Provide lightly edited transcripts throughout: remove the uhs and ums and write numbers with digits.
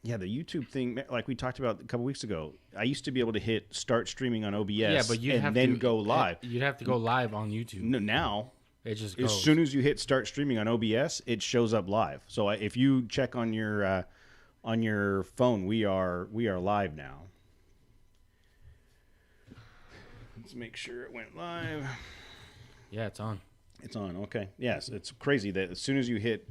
Yeah, the YouTube thing, like we talked about a couple weeks ago, I used to be able to hit start streaming on Yeah, OBS but you'd and have then to go live. you'd have to go live on YouTube. Now, It just as goes. soon as you hit start streaming on OBS, it shows up live. So if you check on your phone, we are live now. Let's make sure it went live. Yeah, it's on. It's on. Okay. Yes, it's crazy that as soon as you hit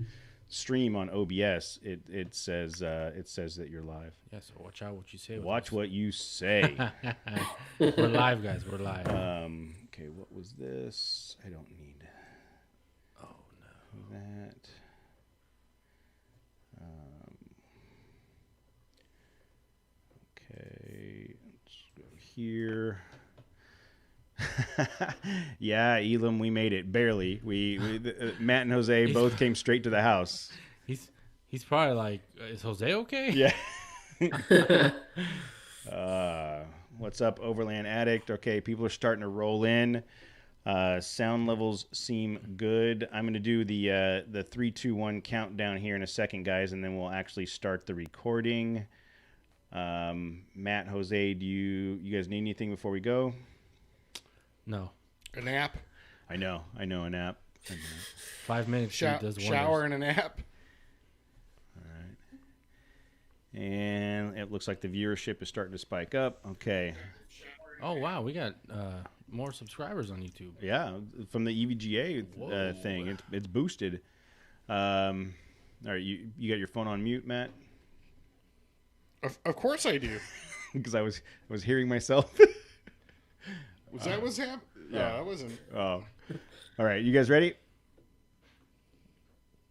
stream on OBS, it says that you're live. Yeah, so watch out what you say. Watch what you say. We're live, guys. We're live. Okay, what was this? I don't need. Oh no. That. Okay, let's go here. Yeah, Elam, we made it barely. Matt and Jose both came straight to the house. He's probably like, is Jose okay? Yeah. What's up, Overland Addict? Okay, people are starting to roll in. Sound levels seem good. I'm going to do the 3, 2, 1 countdown here in a second, guys, and then we'll actually start the recording. Matt, Jose, do you guys need anything before we go? No. A nap? I know, a nap. 5 minutes. Does wonders. Shower and a nap. All right. And it looks like the viewership is starting to spike up. Okay. Oh wow, we got more subscribers on YouTube. Yeah, from the EVGA thing, it's boosted. All right, you got your phone on mute, Matt? Of course I do. Because I was hearing myself. Was that what's happening? Yeah. No, I wasn't. Oh. All right, you guys ready?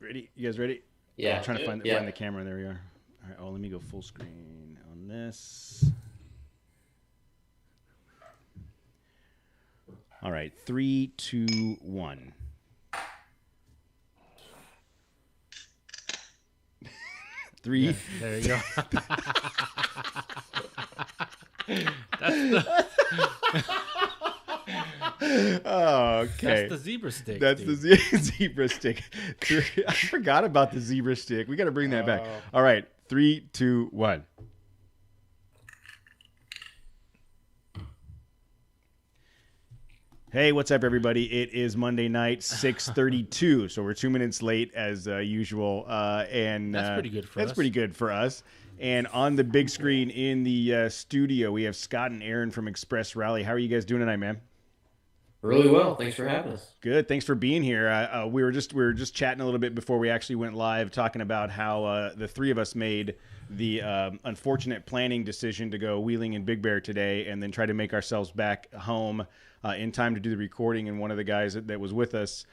Ready? You guys ready? Yeah. I'm trying to find the camera. There we are. All right. Oh, let me go full screen on this. All right. 3, 2, 1. Three. Yeah, there you go. That's Okay. the zebra stick. That's dude. the zebra stick. I forgot about the zebra stick. We got to bring that back. All right. 3, 2, 1. Hey, what's up, everybody? It is Monday night, 6:32. So we're 2 minutes late as usual, and That's pretty good for that's us. pretty good for us. And on the big screen in the studio, we have Scott and Aaron from Express Rally. How are you guys doing tonight, man? Really well. Thanks for having us. Good. Thanks for being here. We were just chatting a little bit before we actually went live, talking about how the three of us made the unfortunate planning decision to go wheeling in Big Bear today, and then try to make ourselves back home in time to do the recording. And one of the guys that was with us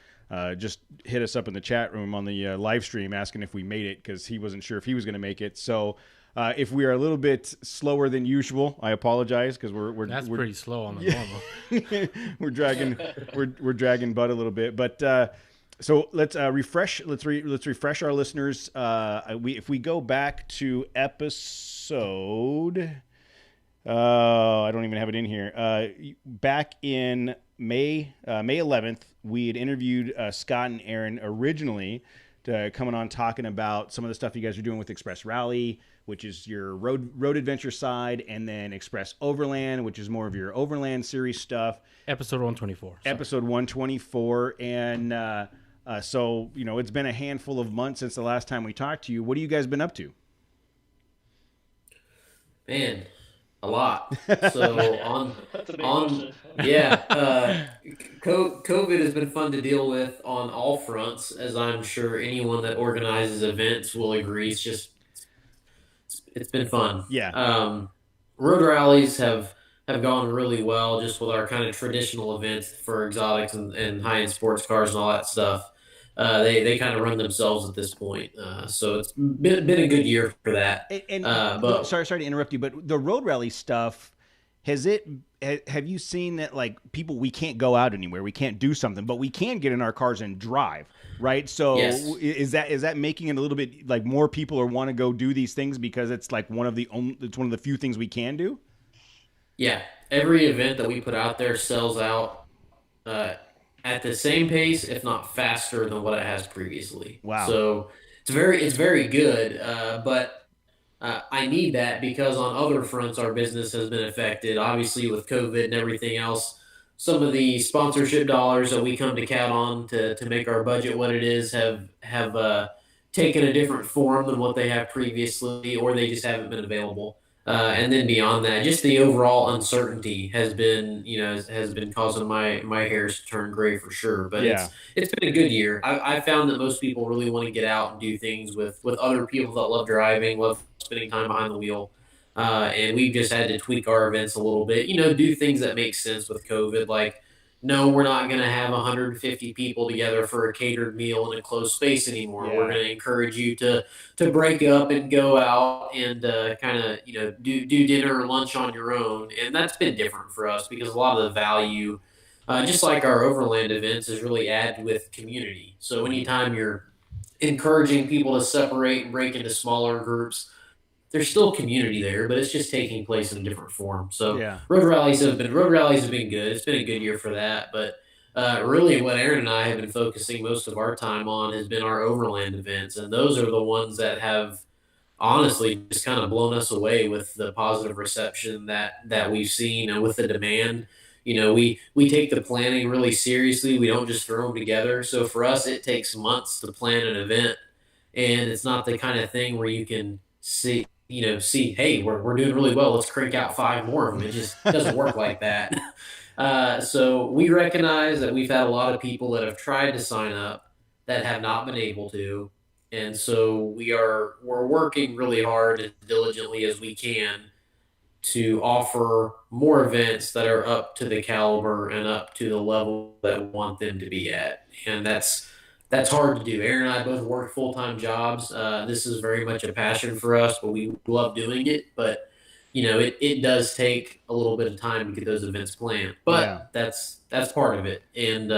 just hit us up in the chat room on the live stream asking if we made it, because he wasn't sure if he was going to make it. So if we are a little bit slower than usual, I apologize, because we're pretty slow on the normal. we're dragging butt a little bit, but so let's refresh our listeners. If we go back to episode, I don't even have it in here. Back in May 11th, we had interviewed Scott and Aaron originally coming on talking about some of the stuff you guys are doing with Express Rally, which is your road adventure side, and then Express Overland, which is more of your Overland series stuff. Episode 124. Sorry. Episode 124. And so, it's been a handful of months since the last time we talked to you. What have you guys been up to? Man, a lot. So COVID has been fun to deal with on all fronts, as I'm sure anyone that organizes events will agree. It's been fun. Yeah. Road rallies have gone really well, just with our kind of traditional events for exotics and high-end sports cars and all that stuff. They kind of run themselves at this point. So it's been a good year for that. But sorry to interrupt you, but the road rally stuff, have you seen that, like, we can't go out anywhere, we can't do something, but we can get in our cars and drive, right? So Yes. is that making it a little bit like more people are want to go do these things because it's like one of the few things we can do? Yeah, every event that we put out there sells out at the same pace, if not faster, than what it has previously. Wow. So it's very good. But I need that because on other fronts, our business has been affected. Obviously, with COVID and everything else, some of the sponsorship dollars that we come to count on to make our budget what it is have taken a different form than what they have previously, or they just haven't been available. And then beyond that, just the overall uncertainty has been, has been causing my hairs to turn gray for sure. But Yeah. it's been a good year. I found that most people really want to get out and do things with other people that love driving, love spending time behind the wheel. And we've just had to tweak our events a little bit, do things that make sense with COVID. Like, no, we're not going to have 150 people together for a catered meal in a closed space anymore. Yeah. We're going to encourage you to break up and go out and kind of do dinner or lunch on your own. And that's been different for us because a lot of the value, just like our overland events, is really added with community. So anytime you're encouraging people to separate and break into smaller groups, there's still community there, but it's just taking place in a different form. So Yeah. road rallies have been good. It's been a good year for that. But really, what Aaron and I have been focusing most of our time on has been our overland events, and those are the ones that have honestly just kind of blown us away with the positive reception that we've seen and with the demand. We take the planning really seriously. We don't just throw them together. So for us, it takes months to plan an event, and it's not the kind of thing where you can see, hey, we're doing really well. Let's crank out 5 more of them. It just doesn't work like that. So we recognize that we've had a lot of people that have tried to sign up that have not been able to. And so we're working really hard and diligently as we can to offer more events that are up to the caliber and up to the level that we want them to be at. And that's hard to do. Aaron and I both work full-time jobs. This is very much a passion for us, but we love doing it. But it does take a little bit of time to get those events planned. But that's part of it. And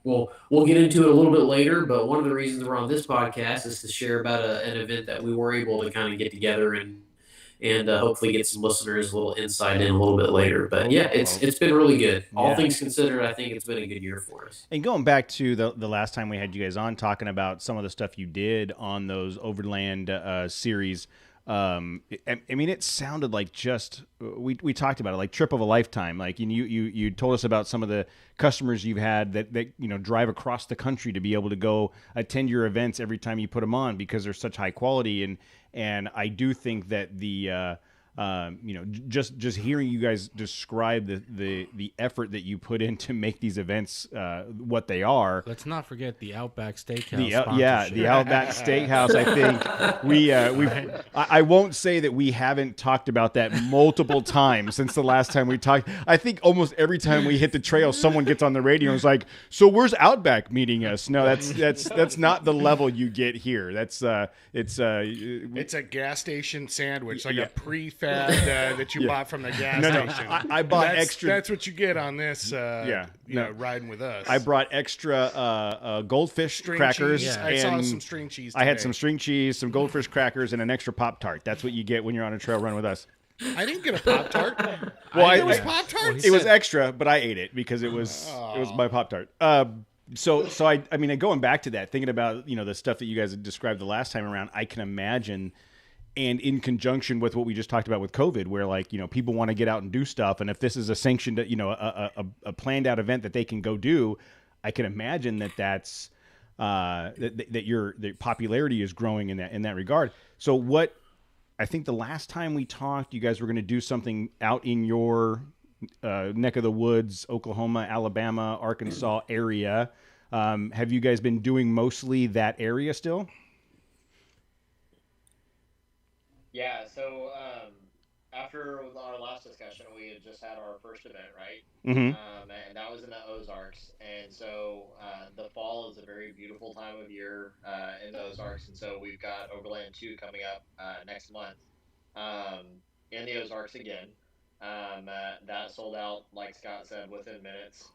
we'll get into it a little bit later. But one of the reasons we're on this podcast is to share about an event that we were able to kind of get together and hopefully get some listeners a little insight in a little bit later. But yeah, it's been really good. All things considered, I think it's been a good year for us. And going back to the last time we had you guys on talking about some of the stuff you did on those Overland series, I mean, it sounded like just we talked about it like trip of a lifetime. Like you told us about some of the customers you've had that drive across the country to be able to go attend your events every time you put them on because they're such high quality. And I do think that the just hearing you guys describe the effort that you put in to make these events what they are. Let's not forget the Outback Steakhouse. The Outback Steakhouse. I think I won't say that we haven't talked about that multiple times since the last time we talked. I think almost every time we hit the trail, someone gets on the radio and is like, "So where's Outback meeting us?" No, that's not the level you get here. It's a gas station sandwich, like a prefab that you bought from the gas station. I bought extra. That's what you get on this. Riding with us. I brought extra goldfish string crackers. Cheese. I saw some string cheese today. I had some string cheese, some goldfish crackers, and an extra Pop-Tart. That's what you get when you're on a trail run with us. I didn't get a Pop-Tart. Well, it was Pop-Tarts? It was extra, but I ate it because it was my Pop-Tart. So I mean, going back to that, thinking about the stuff that you guys had described the last time around, I can imagine, and in conjunction with what we just talked about with COVID, where people want to get out and do stuff, and if this is a sanctioned, a planned out event that they can go do, I can imagine that's that your popularity is growing in that regard. So what I think the last time we talked, you guys were going to do something out in your neck of the woods, Oklahoma, Alabama, Arkansas area. Have you guys been doing mostly that area still? Yeah, so after our last discussion, we had just had our first event, right? Mm-hmm. And that was in the Ozarks. And so the fall is a very beautiful time of year in the Ozarks. And so we've got Overland 2 coming up next month in the Ozarks again. That sold out, like Scott said, within minutes.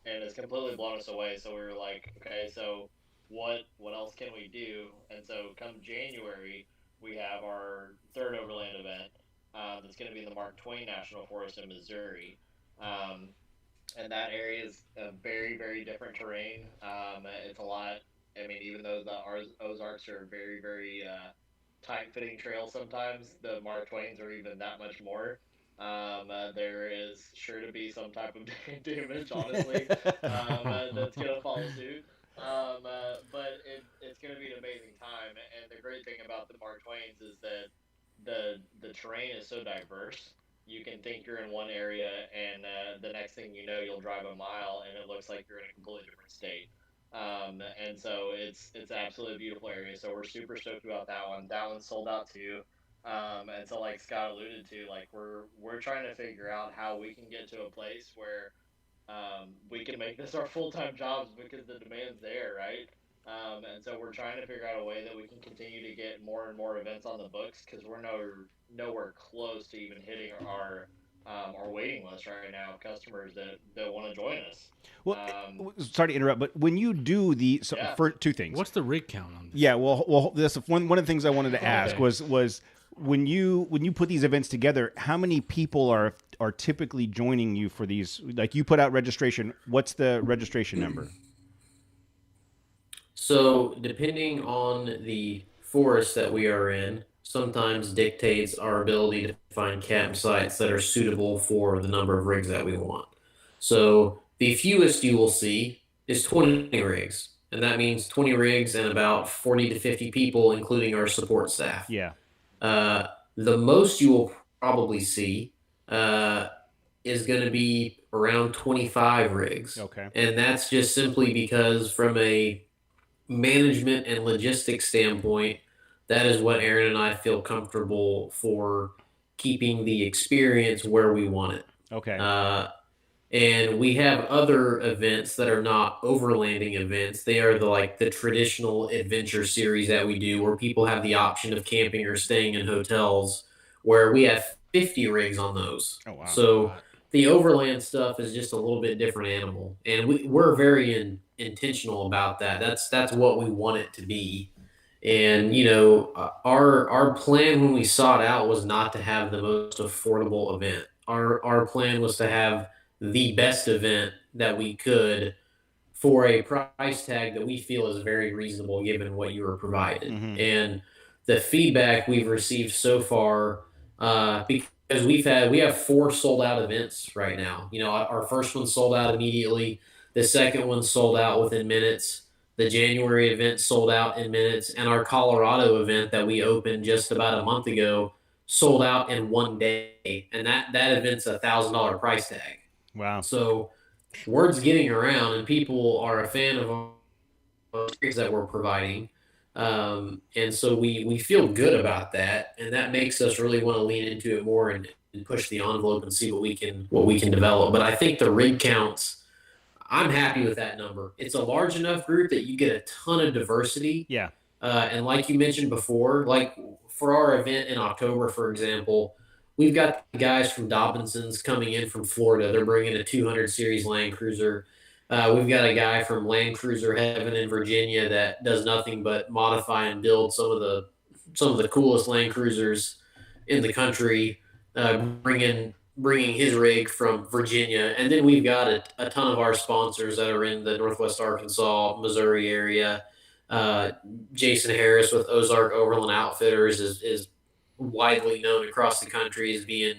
And it's completely blown us away. So we were like, okay, so what else can we do? And so come January, we have our third Overland event that's going to be in the Mark Twain National Forest in Missouri. And that area is a very, very different terrain. It's a lot. I mean, even though the Ozarks are very, very tight-fitting trails sometimes. The Mark Twains are even that much more. There is sure to be some type of damage, honestly, that's going to follow suit. But it's going to be an amazing time. And the great thing about the Mark Twains is that the terrain is so diverse. You can think you're in one area, and the next thing you know, you'll drive a mile, and it looks like you're in a completely different state. And so it's absolutely a beautiful area. So we're super stoked about that one. That one's sold out too. And so like Scott alluded to, like we're trying to figure out how we can get to a place where we can make this our full-time jobs because the demand's there, right? And so we're trying to figure out a way that we can continue to get more and more events on the books because we're nowhere close to even hitting our waiting list right now of customers that want to join us. Well, sorry to interrupt, but when you do for two things. What's the rig count on this? Yeah, well, that's one of the things I wanted to ask was when you put these events together, how many people are typically joining you for these? Like you put out registration. What's the registration number? So depending on the forest that we are in, sometimes dictates our ability to find campsites that are suitable for the number of rigs that we want. So the fewest you will see is 20 rigs, and that means 20 rigs and about 40 to 50 people, including our support staff. Yeah. The most you will probably see is going to be around 25 rigs. Okay. And that's just simply because from a management and logistics standpoint, that is what Aaron and I feel comfortable for keeping the experience where we want it. Okay. And we have other events that are not overlanding events. They are the traditional adventure series that we do where people have the option of camping or staying in hotels where we have 50 rigs on those. Oh, wow. So the overland stuff is just a little bit different animal. And we're very intentional about that. That's what we want it to be. And, our plan when we sought out was not to have the most affordable event. Our plan was to have the best event that we could for a price tag that we feel is very reasonable given what you were provided. Mm-hmm. And the feedback we've received so far, because we have 4 sold out events right now. Our first one sold out immediately. The second one sold out within minutes. The January event sold out in minutes, and our Colorado event that we opened just about a month ago sold out in one day. And that event's $1,000 price tag. Wow. So word's getting around, and people are a fan of our series that we're providing. And so we feel good about that, and that makes us really want to lean into it more and push the envelope and see what we can develop. But I think the rig counts, I'm happy with that number. It's a large enough group that you get a ton of diversity. Yeah. And like you mentioned before, like for our event in October, for example, we've got guys from Dobinson's coming in from Florida. They're bringing a 200 series Land Cruiser. We've got a guy from Land Cruiser Heaven in Virginia that does nothing but modify and build some of the coolest Land Cruisers in the country, bringing his rig from Virginia. And then we've got a ton of our sponsors that are in the Northwest Arkansas, Missouri area. Jason Harris with Ozark Overland Outfitters is widely known across the country as being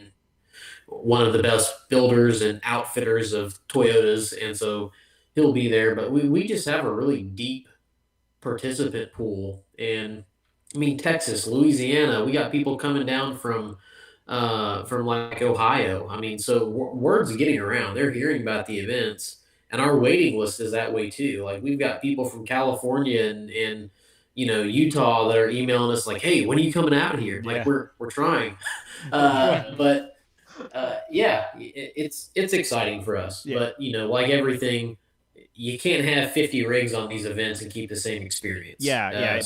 one of the best builders and outfitters of Toyotas. And so he'll be there, but we just have a really deep participant pool. And I mean, Texas, Louisiana, we got people coming down from like Ohio. I mean, so word's getting around. They're hearing about the events, and our waiting list is that way too. Like we've got people from California and Utah that are emailing us like, "Hey, when are you coming out here?" Like we're trying, but it's exciting for us. Yeah. But like everything, you can't have 50 rigs on these events and keep the same experience. Yeah.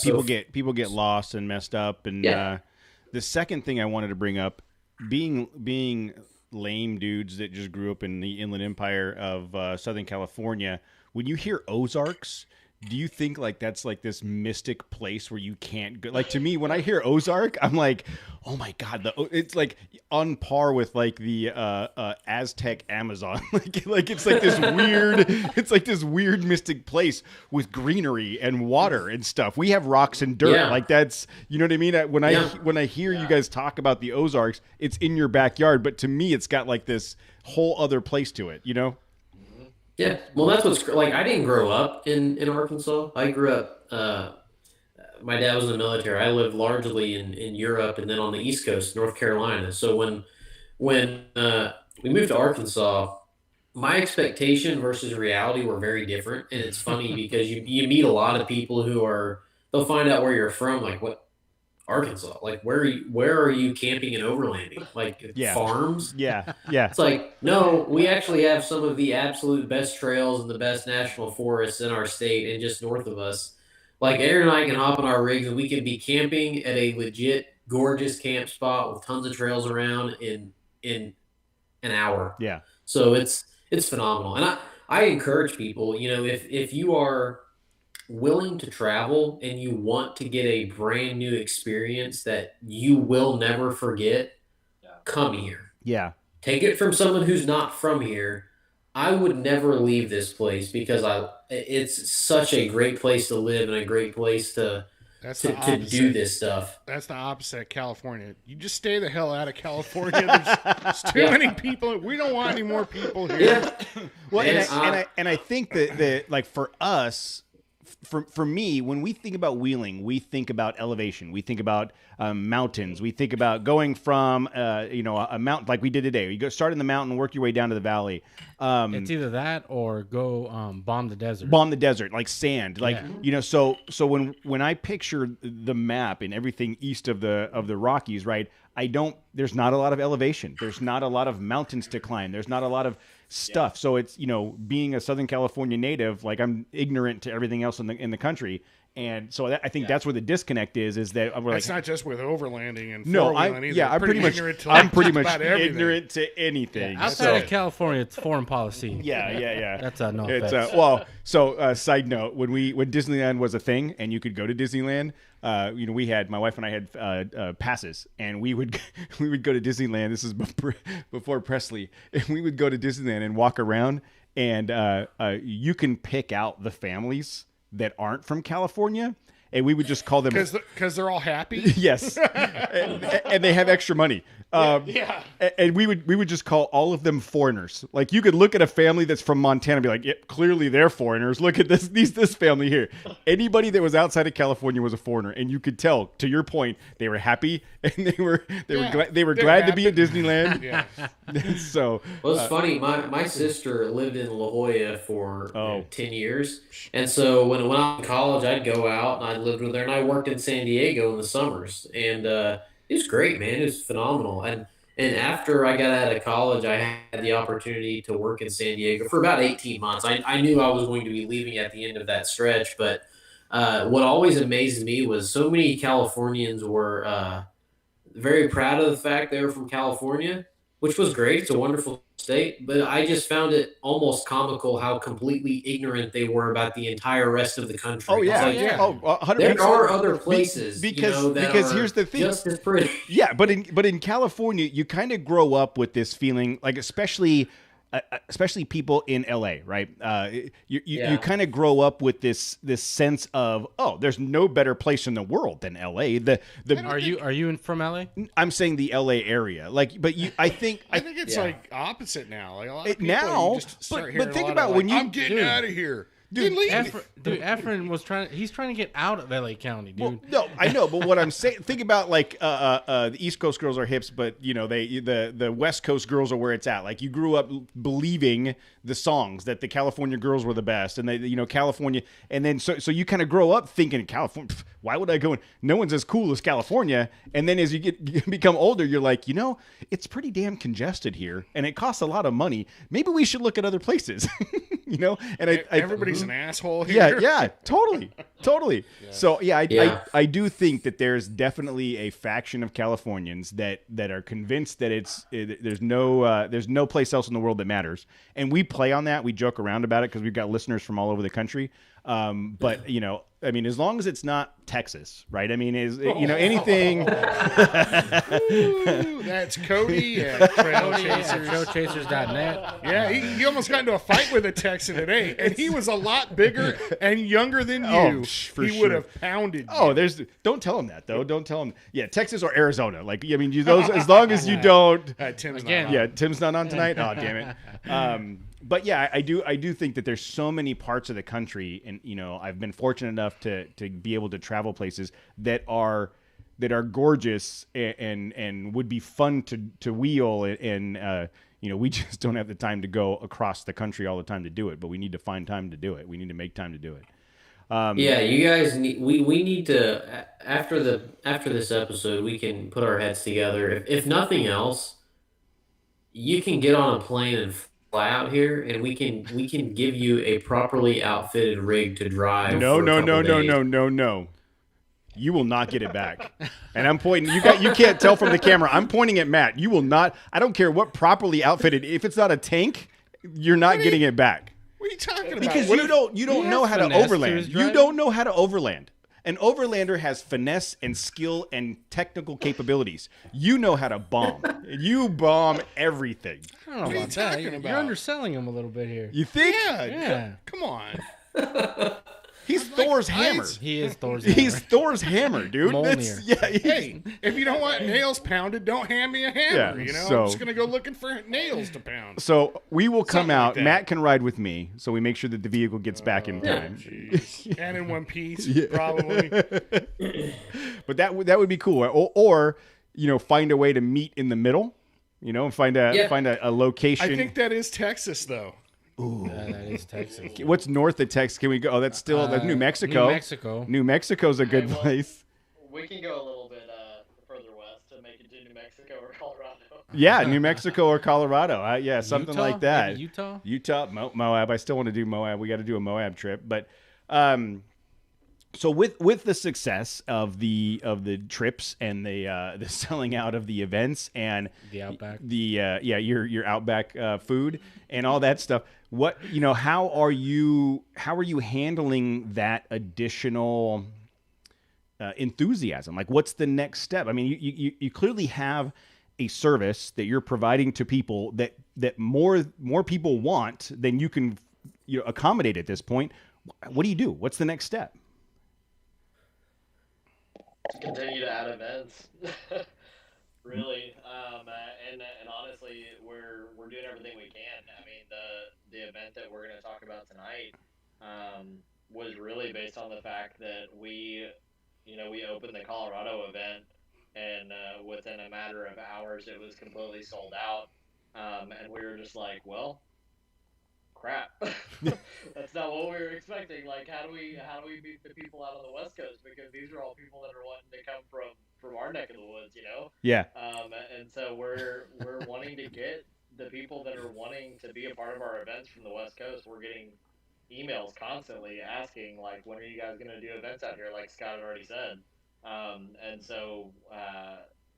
People get lost and messed up. And the second thing I wanted to bring up, being lame dudes that just grew up in the Inland Empire of Southern California, when you hear Ozarks, do you think like that's like this mystic place where you can't go? Like to me, when I hear Ozark, I'm like, oh my God, it's like on par with like the Aztec Amazon. like it's like this weird mystic place with greenery and water and stuff. We have rocks and dirt. Yeah. Like that's, you know what I mean? When I hear you guys talk about the Ozarks, it's in your backyard, but to me, it's got like this whole other place to it, you know? Yeah, well, that's what's like. I didn't grow up in Arkansas. I grew up. My dad was in the military. I lived largely in Europe and then on the East Coast, North Carolina. So when we moved to Arkansas, my expectation versus reality were very different. And it's funny because you meet a lot of people they'll find out where you're from, like what Arkansas, like where are you camping and overlanding, like farms? Yeah. It's like, no, we actually have some of the absolute best trails and the best national forests in our state and just north of us. Like Aaron and I can hop on our rigs and we can be camping at a legit gorgeous camp spot with tons of trails around in an hour. Yeah. So it's phenomenal. And I encourage people, if you are willing to travel and you want to get a brand new experience that you will never forget, come here. Yeah. Take it from someone who's not from here. I would never leave this place because it's such a great place to live and a great place to do this stuff. That's the opposite of California. You just stay the hell out of California. There's too many people. We don't want any more people here. Yeah. Well, and I think that like for us, for me, when we think about wheeling, we think about elevation. We think about mountains. We think about going from a mountain like we did today. You start in the mountain, work your way down to the valley. It's either that or go bomb the desert. Bomb the desert, like sand, like So when I picture the map and everything east of the Rockies, right? There's not a lot of elevation. There's not a lot of mountains to climb. There's not a lot of stuff. So it's, being a Southern California native, like I'm ignorant to everything else in the country. And so I think that's where the disconnect is that we're it's like, not just with overlanding and no, I'm pretty much ignorant to anything. Yeah, outside of California, it's foreign policy. Yeah. That's no offense. Side note, when Disneyland was a thing and you could go to Disneyland, my wife and I had passes, and we would go to Disneyland. This is before Presley, and we would go to Disneyland and walk around, and you can pick out the families that aren't from California, and we would just call them because they're all happy. Yes, and they have extra money. And we would just call all of them foreigners. Like you could look at a family that's from Montana and be like, yep, clearly they're foreigners. Look at this family here. Anybody that was outside of California was a foreigner, and you could tell. To your point, they were happy and they were glad to be at Disneyland. Yeah. So it's funny. My sister lived in La Jolla for 10 years, and so when I was in college, I'd go out and I lived with her, and I worked in San Diego in the summers, and it was great, man. It was phenomenal. And after I got out of college, I had the opportunity to work in San Diego for about 18 months. I knew I was going to be leaving at the end of that stretch, but what always amazed me was so many Californians were very proud of the fact they were from California, which was great. It's a wonderful state, but I just found it almost comical how completely ignorant they were about the entire rest of the country. Oh yeah, like, Oh, 100%. There are other places because here's the thing. Just as pretty. Yeah, but in California, you kind of grow up with this feeling, like especially people in LA, right? You kind of grow up with this sense of, oh, there's no better place in the world than LA. Are you from LA? I'm saying the LA area, I think it's like opposite now. Like a lot of people now, just start but think about when I'm getting out of here. Dude, Efren was he's trying to get out of LA County, dude. Well, no, I know, but what I'm saying, think about like the East Coast girls are hips, but the West Coast girls are where it's at. Like you grew up believing the songs that the California girls were the best, and California, and then so you kind of grow up thinking California. Why would I go? No one's as cool as California. And then as you become older, you're like, it's pretty damn congested here, and it costs a lot of money. Maybe we should look at other places. And everybody's an asshole here. Yeah, totally. Yeah. So I do think that there's definitely a faction of Californians that are convinced that there's no place else in the world that matters, and we play on that. We joke around about it because we've got listeners from all over the country. But I mean, as long as it's not Texas, right? I mean, anything. Ooh, that's Cody at TrailChasers.net. Yeah, he almost got into a fight with a Texan today, and he was a lot bigger and younger than you. Oh, for he sure. would have pounded you. Oh, don't tell him that though. Don't tell him. Yeah, Texas or Arizona. Like, I mean, those as long as you don't. Tim's Again. not on. Yeah, Tim's not on tonight. Oh, damn it. But yeah, I do think that there's so many parts of the country, and I've been fortunate enough to be able to travel places that are gorgeous and would be fun to wheel, and we just don't have the time to go across the country all the time to do it. But we need to find time to do it. We need to make time to do it. Yeah, you guys need. We need to after this episode, we can put our heads together. If nothing else, you can get on a plane and fly out here, and we can give you a properly outfitted rig to drive. No. days. You will not get it back. And I'm pointing. You can't tell from the camera. I'm pointing at Matt. You will not. I don't care what properly outfitted. If it's not a tank, you're not getting it back. What are you talking about? Because you don't know how to finesse to overland. his You driving? don't know how to overland. An overlander has finesse and skill and technical capabilities. You know how to bomb. You bomb everything. I don't know What are you about that. talking You're about? underselling him a little bit here. You think? Yeah. Come on. He's Thor's hammer. He is Thor's He's hammer. Thor's hammer, dude. Mjolnir. Hey, if you don't want nails pounded, don't hand me a hammer. Yeah, I'm so- just gonna go looking for nails to pound. So we will come Something like out. that. Matt can ride with me, so we make sure that the vehicle gets back in time. Jeez. And in one piece, probably. But that would be cool. Or find a way to meet in the middle. Find a location. I think that is Texas, though. That is Texas. What's north of Texas? Can we go? Oh, that's still that's New Mexico. New Mexico. New Mexico's a good Okay, well- place. We can go a little bit further west to make it to New Mexico or Colorado. Yeah, New Mexico or Colorado. Yeah, something Utah? like that. Maybe Utah? Utah, Moab. I still want to do Moab. We got to do a Moab trip. But so with the success of the trips and the selling out of the events and The Outback. your Outback food and all that stuff. What how are you handling that additional enthusiasm? Like, what's the next step? I mean, you clearly have a service that you're providing to people that more people want than you can accommodate at this point. What do you do? What's the next step? Continue to add events. Really, and honestly, we're doing everything we can. I mean, the event that we're going to talk about tonight was really based on the fact that we opened the Colorado event, and within a matter of hours, it was completely sold out, and we were just like, well, crap. That's not what we were expecting. Like, how do we meet the people out on the West Coast? Because these are all people that are wanting to come from our neck of the woods, Yeah. And so we're wanting to get the people that are wanting to be a part of our events from the West Coast. We're getting emails constantly asking, like, when are you guys going to do events out here, like Scott had already said. And so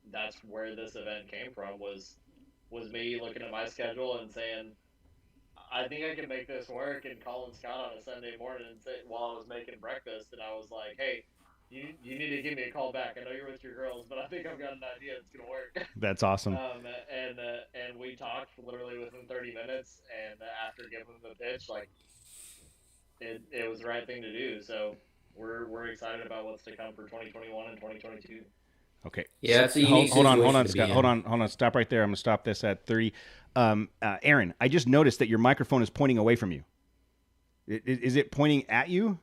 that's where this event came from, was me looking at my schedule and saying, I think I can make this work, and calling Scott on a Sunday morning and while I was making breakfast, and I was like, hey, you need to give me a call back. I know you're with your girls, but I think I've got an idea that's going to work. That's awesome. And we talked literally within 30 minutes, and after giving them the pitch, like, it was the right thing to do. So we're excited about what's to come for 2021 and 2022. Okay. Yeah, it's a unique hold on, situation to Scott. be Hold in. on. Stop right there. I'm gonna stop this at 30. Aaron, I just noticed that your microphone is pointing away from you. Is it pointing at you?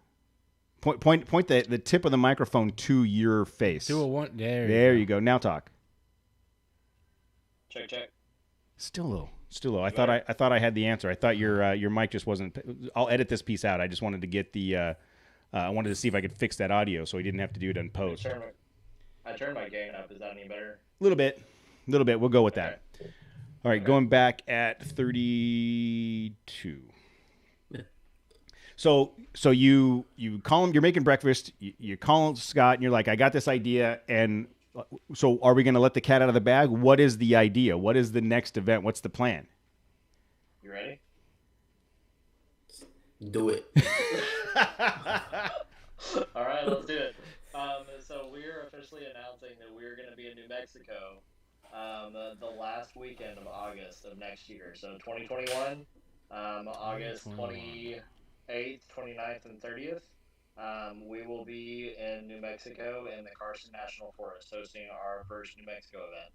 Point the tip of the microphone to your face. Do a one. There you go. Now talk. Check. Still low. I thought I had the answer. I thought your mic just wasn't. I'll edit this piece out. I just wanted to get the. I wanted to see if I could fix that audio so he didn't have to do it in post. I turned my gain up. Is that any better? A little bit. We'll go with that. All right, going back at 32. So you call him. You're making breakfast. You call Scott, and you're like, I got this idea. And so, are we going to let the cat out of the bag? What is the idea? What is the next event? What's the plan? You ready? Do it. All right, let's do it. So we're officially announcing that we're going to be in New Mexico the last weekend of August of next year. So 2021, August 28th, 29th, and 30th. We will be in New Mexico in the Carson National Forest hosting our first New Mexico event.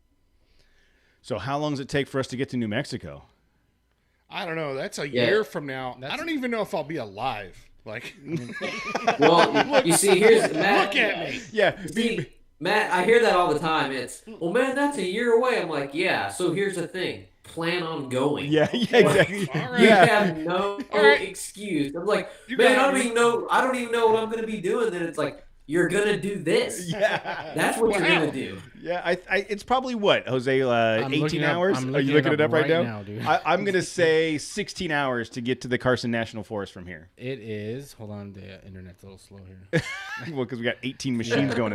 So how long does it take for us to get to New Mexico? I don't know. That's a year from now. I don't even know if I'll be alive. Like, well, you see, here's Matt. Look at me. Yeah. See, Matt, I hear that all the time. It's, well, man, that's a year away. I'm like, yeah. So here's the thing: plan on going. Yeah, exactly. All right. You have no excuse. I'm like, man, I don't even know what I'm gonna be doing. Then it's like, you're gonna do this. Yeah. That's what you're gonna do. Yeah, it's probably what, Jose, 18 hours? Are you looking it up right now? dude. I'm going to say 16 hours to get to the Carson National Forest from here. It is. Hold on, the internet's a little slow here. Well, because we got 18 machines going.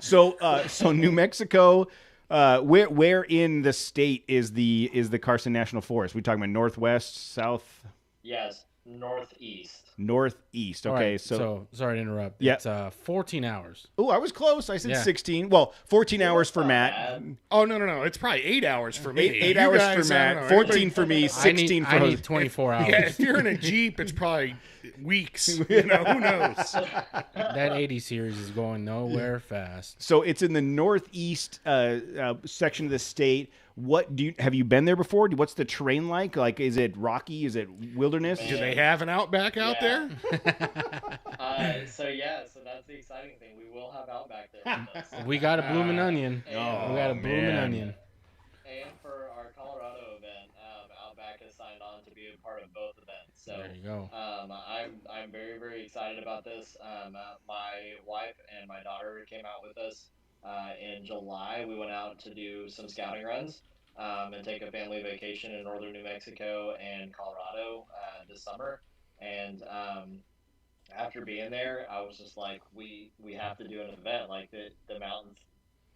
So New Mexico, where in the state is the Carson National Forest? We talking about northwest, south? Yes, northeast. Northeast. All Okay, right, so sorry to interrupt. Yeah. It's 14 hours. oh, I was close. I said Yeah. 16. Well, 14 hours for not Matt. bad. Oh, no. It's probably 8 hours for me. Eight You hours guys, for I don't Matt. know. 14 for me. 16 for I Jose. need 24 hours. Yeah, if you're in a Jeep, it's probably weeks. You know, who knows? That 80 series is going nowhere fast. So it's in the northeast section of the state. Have you been there before? What's the terrain like? Like, is it rocky? Is it wilderness? Do they have an Outback out there? So that's the exciting thing. We will have Outback there with us. We got a blooming onion. Oh, We got a blooming man. onion. And for our Colorado event, Outback has signed on to be a part of both events. So There you go. I'm very, very excited about this. My wife and my daughter came out with us in July. We went out to do some scouting runs and take a family vacation in northern New Mexico and Colorado this summer. And after being there, I was just like, we have to do an event. Like the mountains,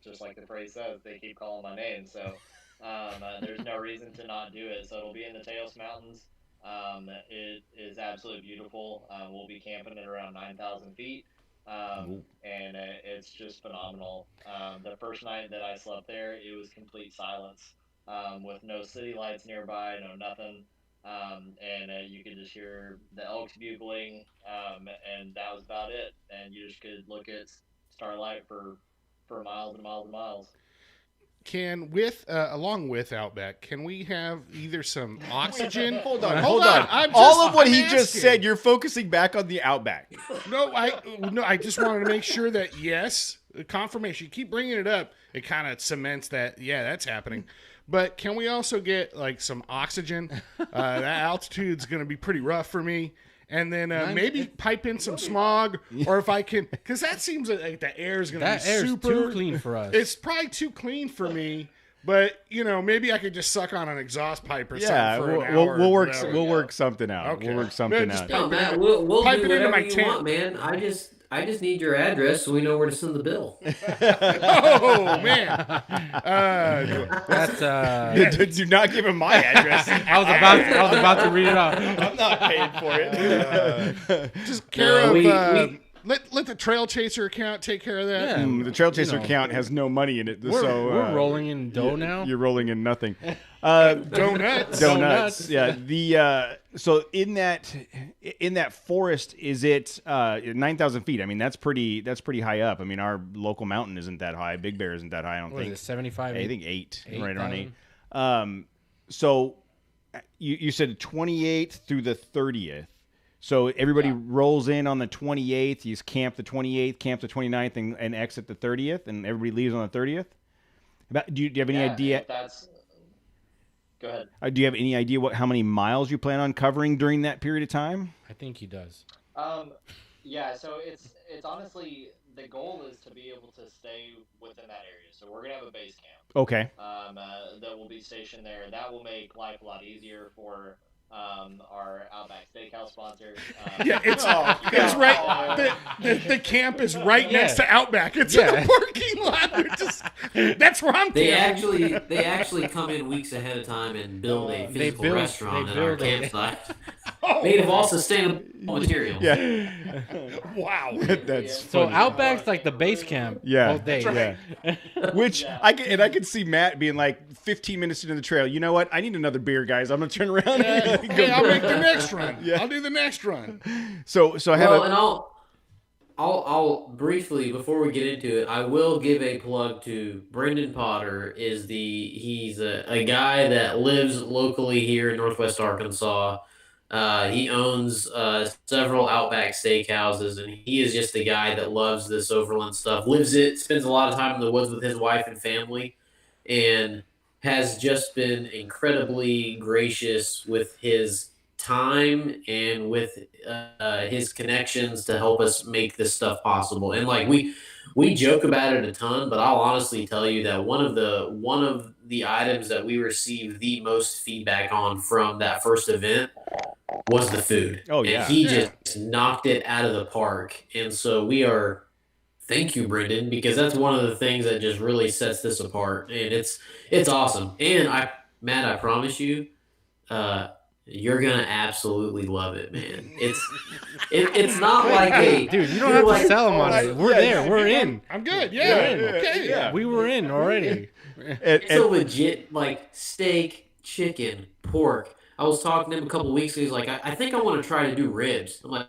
just like the phrase says, they keep calling my name. So there's no reason to not do it. So it'll be in the Taos Mountains. It is absolutely beautiful. We'll be camping at around 9,000 feet. And it's just phenomenal. The first night that I slept there, it was complete silence with no city lights nearby, no nothing. And you could just hear the elks bugling, and that was about it. And you just could look at starlight for miles and miles and miles. Along with Outback, can we have either some oxygen? Hold on. I'm All of what I'm he just asking. said, you're focusing back on the Outback. No, I just wanted to make sure that yes, confirmation. You keep bringing it up, it kind of cements that that's happening. But can we also get like some oxygen? That altitude's going to be pretty rough for me. And then maybe pipe in some smog, or if I can, because that seems like the air is going to be super too clean for us. It's probably too clean for me. But maybe I could just suck on an exhaust pipe or something for an hour. We'll work. whatever. We'll work something out. Okay. We'll work something Just out. No, Matt, we'll Pipe do it into whatever my you tent. want, man. I just need your address so we know where to send the bill. Oh man, That's Do not give him my address. I was about to read it off. I'm not paying for it. just care No, of. we- Let the Trail Chaser account take care of that. Yeah. The Trail Chaser You know, account has no money in it, We're, so we're rolling in dough now. You're rolling in nothing. Donuts. Donuts. Yeah. So in that forest, is it 9,000 feet? I mean, that's pretty high up. I mean, our local mountain isn't that high. Big Bear isn't that high. I don't What think. is it, 75? I think 8, right around 8. 8,000? So you said 28th through the 30th. So everybody rolls in on the 28th. You camp the 28th, camp the 29th, and exit the 30th, and everybody leaves on the 30th. Do you have any idea? Go ahead. Do you have any idea how many miles you plan on covering during that period of time? I think he does. Yeah, so it's honestly, the goal is to be able to stay within that area. So we're gonna have a base camp Okay. that will be stationed there. That will make life a lot easier for our Outback Steakhouse sponsor. Yeah, it's right. The camp is right next to Outback. It's in the parking lot. That's where I'm They camping. actually come in weeks ahead of time and build a physical restaurant at our campsite. made of all sustainable materials. Yeah. Wow. That's So funny. Outback's like the base camp. Yeah, Both days. yeah. Which I could see Matt being like 15 minutes into the trail. You know what? I need another beer, guys. I'm gonna turn around. and go Hey, I'll grab make the one. next run. Yeah. I'll do the next run. So I have Well, and I'll briefly, before we get into it, I will give a plug to Brendan Potter. He's a guy that lives locally here in Northwest Arkansas. He owns several Outback steakhouses, and he is just a guy that loves this overland stuff. Spends a lot of time in the woods with his wife and family, and has just been incredibly gracious with his time and with his connections to help us make this stuff possible. And like we joke about it a ton, but I'll honestly tell you that one of the items that we received the most feedback on from that first event was the food. Oh, yeah. And he just knocked it out of the park. And so thank you, Brendan, because that's one of the things that just really sets this apart. And it's awesome. And Matt, I promise you, you're gonna absolutely love it, man. It's not like a Dude, you don't have to sell them on it. We're there. We're in. I'm good. Yeah. Okay. yeah. We were in already. It's a legit like steak, chicken, pork. I was talking to him a couple weeks ago. He's like, I think I want to try to do ribs. I'm like,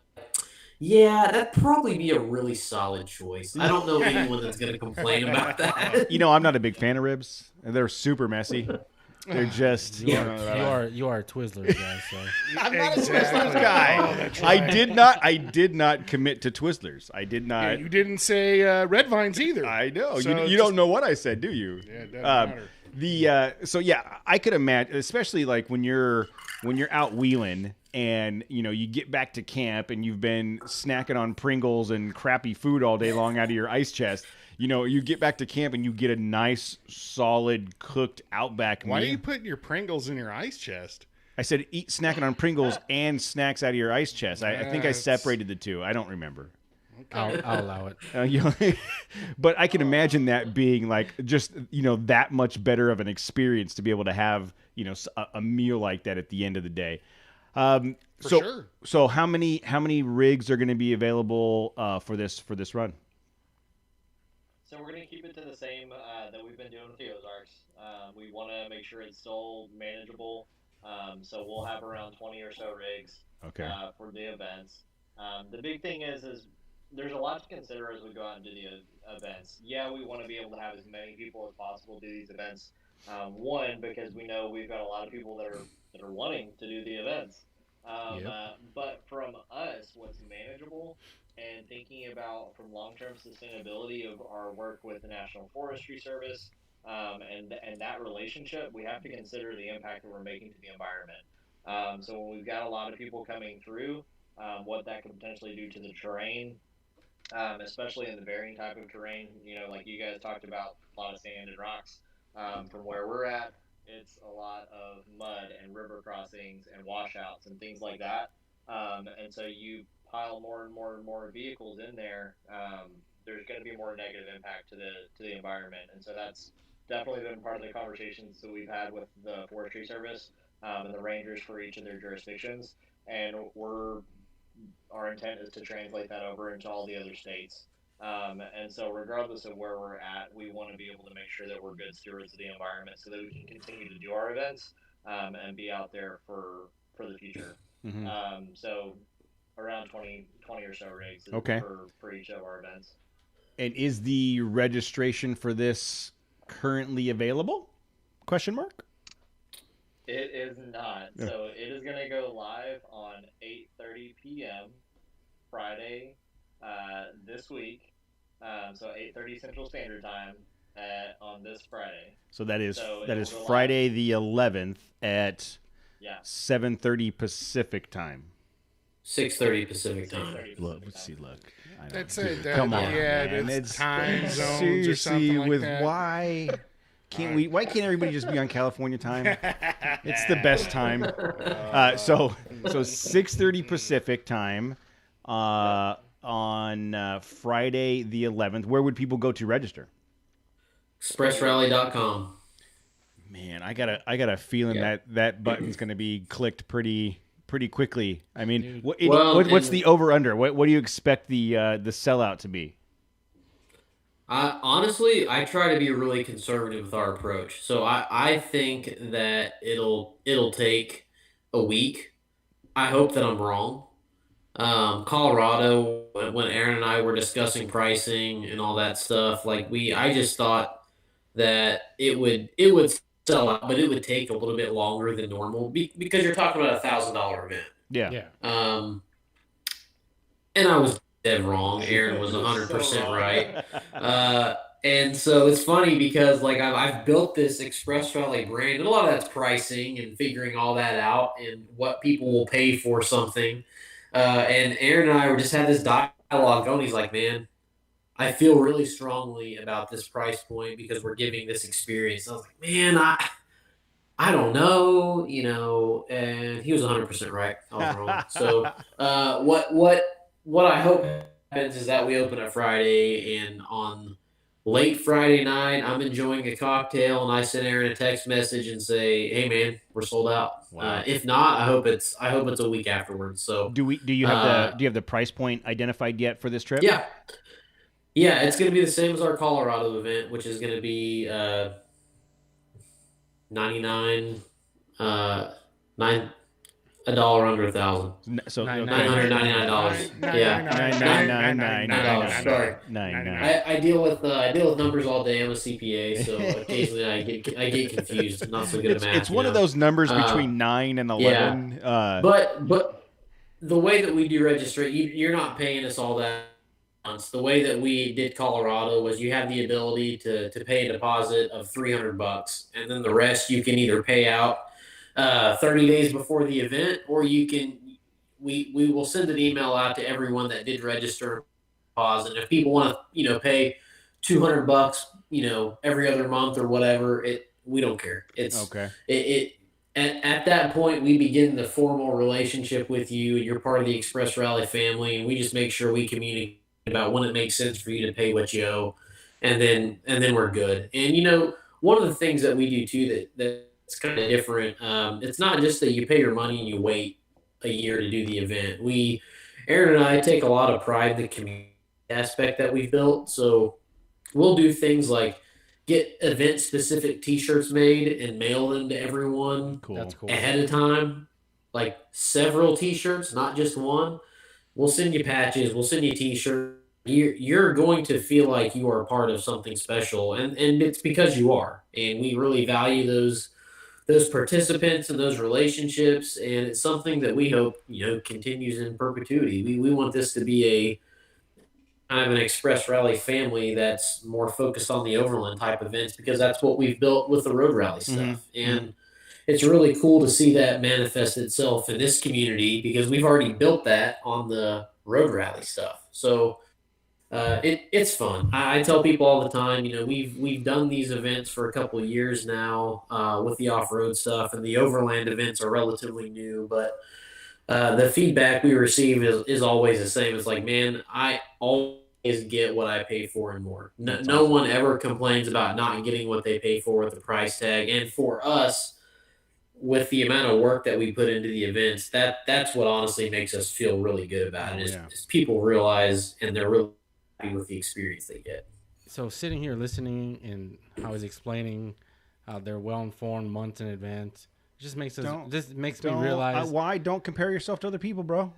yeah, that'd probably be a really solid choice. I don't know anyone that's gonna complain about that. I'm not a big fan of ribs. They're super messy. They're just You are a Twizzlers guy, so I'm not a Exactly. Twizzlers guy. Oh, that's right. I did not commit to Twizzlers. I did Yeah, not. you didn't say red vines either. I know. So you it's don't know what I said, do you? Yeah, it doesn't matter. So yeah, I could imagine, especially like when you're out wheeling and you get back to camp and you've been snacking on Pringles and crappy food all day long out of your ice chest. You get back to camp and you get a nice, solid, cooked Outback Why are meal. you putting your Pringles in your ice chest? I said eat snacking on Pringles and snacks out of your ice chest. I think I Yes. separated the two. I don't remember. I'll allow it. But I can imagine that being like just that much better of an experience to be able to have a meal like that at the end of the day. For sure. So how many rigs are going to be available for this run? So we're going to keep it to the same that we've been doing with the Ozarks. We want to make sure it's still manageable. So we'll have around 20 or so rigs Okay. for the events. The big thing is there's a lot to consider as we go out and do the events. Yeah, we want to be able to have as many people as possible do these events. One, because we know we've got a lot of people that are wanting to do the events. But from us, what's manageable and thinking about from long-term sustainability of our work with the National Forestry Service and that relationship, we have to consider the impact that we're making to the environment. So when we've got a lot of people coming through, what that could potentially do to the terrain, especially in the varying type of terrain, like you guys talked about, a lot of sand and rocks. From where we're at, it's a lot of mud and river crossings and washouts and things like that. And so you pile more and more and more vehicles in there, there's going to be more negative impact to the environment. And so that's definitely been part of the conversations that we've had with the Forestry Service and the rangers for each of their jurisdictions. And our intent is to translate that over into all the other states. And so regardless of where we're at, we want to be able to make sure that we're good stewards of the environment so that we can continue to do our events and be out there for the future. Mm-hmm. So around 20 or so rigs Okay. for each of our events. And is the registration for this currently available? Question mark. It is not. Yeah. So it is going to go live on 8:30 p.m. Friday this week. So 8:30 Central Standard Time on this Friday. So that is So that it is will go Friday the 11th at Yeah. 7:30 Pacific time. 6:30 Pacific time. 6:30 Look, Pacific time. I know. That's it. Come on, Yeah, man. it's time zones or seriously something like with that. why can't we? Why can't everybody just be on California time? It's the best time. So 6:30 Pacific time on Friday the 11th. Where would people go to register? ExpressRally.com. Man, I got a feeling Yeah. that button's going to be clicked pretty pretty quickly. I mean, Well, what's and- the over under? What do you expect the sellout to be? Honestly, I try to be really conservative with our approach. So I think that it'll take a week. I hope that I'm wrong. Colorado, when Aaron and I were discussing pricing and all that stuff, I just thought that it would sell out, but it would take a little bit longer than normal because you're talking about $1,000 event. Yeah. Yeah. And I was dead wrong. Aaron was 100% right. And so it's funny because I've built this Express Rally brand, and a lot of that's pricing and figuring all that out and what people will pay for something. And Aaron and I just had this dialogue going. He's like, man, I feel really strongly about this price point because we're giving this experience. I was like, man, I don't know, and he was 100% right. I was wrong. So what I hope happens is that we open up Friday, and on late Friday night, I'm enjoying a cocktail, and I send Aaron a text message and say, "Hey, man, we're sold out." Wow. If not, I hope it's a week afterwards. So Do you have the price point identified yet for this trip? yeah, it's going to be the same as our Colorado event, which is going to be $99, $1 under $1,000. So $999. Yeah. $999. Sorry. Nine. I deal with numbers all day. I'm a CPA, so occasionally I get confused. I'm not so good at math. It's one of those numbers between 9 and 11. But the way that we do register, you're not paying us all that. The way that we did Colorado was you have the ability to pay a deposit of $300, and then the rest you can either pay out 30 days before the event, or we will send an email out to everyone that did register deposit. And if people want to pay $200 every other month or whatever, we don't care. It's okay. At that point, we begin the formal relationship with you, and you're part of the Express Rally family, and we just make sure we communicate about when it makes sense for you to pay what you owe, and then we're good. And one of the things that we do too that's kind of different, it's not just that you pay your money and you wait a year to do the event. Aaron and I take a lot of pride in the community aspect that we've built. So we'll do things like get event specific t-shirts made and mail them to everyone Cool. That's cool. ahead of time, like several t-shirts, not just one. We'll send you patches, we'll send you t-shirts. You're going to feel like you are part of something special, and it's because you are. And we really value those participants and those relationships, and it's something that we hope continues in perpetuity. We want this to be a kind of an Express Rally family that's more focused on the overland type events, because that's what we've built with the road rally stuff. And it's really cool to see that manifest itself in this community, because we've already built that on the road rally stuff. So it's fun. I tell people all the time, we've done these events for a couple of years now with the off-road stuff, and the overland events are relatively new, but the feedback we receive is always the same. It's like, man, I always get what I pay for and more. No one ever complains about not getting what they pay for with the price tag. And for us, with the amount of work that we put into the events, that's what honestly makes us feel really good about it. Is people realize, and they're really happy with the experience they get. So sitting here listening and how he's explaining how they're well informed months in advance, it just makes me realize why don't compare yourself to other people, bro.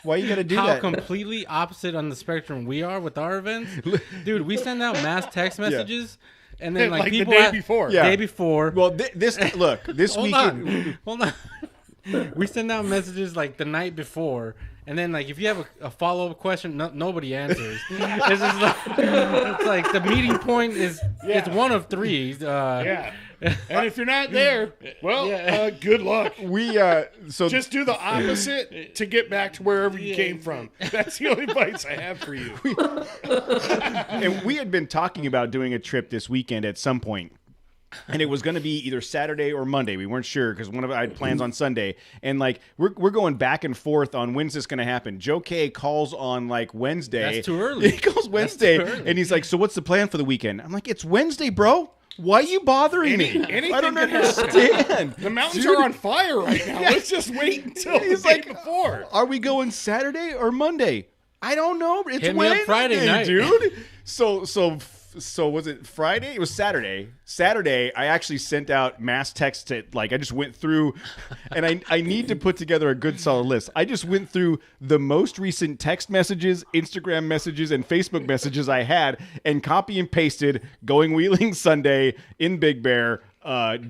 Why you got to do how that? completely opposite on the spectrum we are with our events. Dude, we send out mass text messages. And then like people the day before. Yeah. Day before. Well, this weekend. Hold on. We send out messages like the night before, and then like if you have a follow up question, nobody answers. It's just it's like the meeting point is it's one of three. And if you're not there, well, good luck. We so Just do the opposite to get back to wherever you came from. That's the only advice I have for you. and we had been talking about doing a trip this weekend at some point. And it was going to be either Saturday or Monday. We weren't sure because I had plans on Sunday. And like we're going back and forth on when's this going to happen. Joe K calls on like Wednesday. That's too early. He calls Wednesday and he's like, "So what's the plan for the weekend?" I'm like, "It's Wednesday, bro. Why are you bothering me? anything I don't could happen. understand. The mountains Dude. are on fire right now. Let's just wait until He's the day like, before. Are we going Saturday or Monday? I don't know. It's Hit me up Wednesday, Friday night. dude. So was it Friday? It was Saturday. Saturday, I actually sent out mass texts. I just went through, and I need to put together a good solid list. I just went through the most recent text messages, Instagram messages, and Facebook messages I had, and copy and pasted going wheeling Sunday in Big Bear.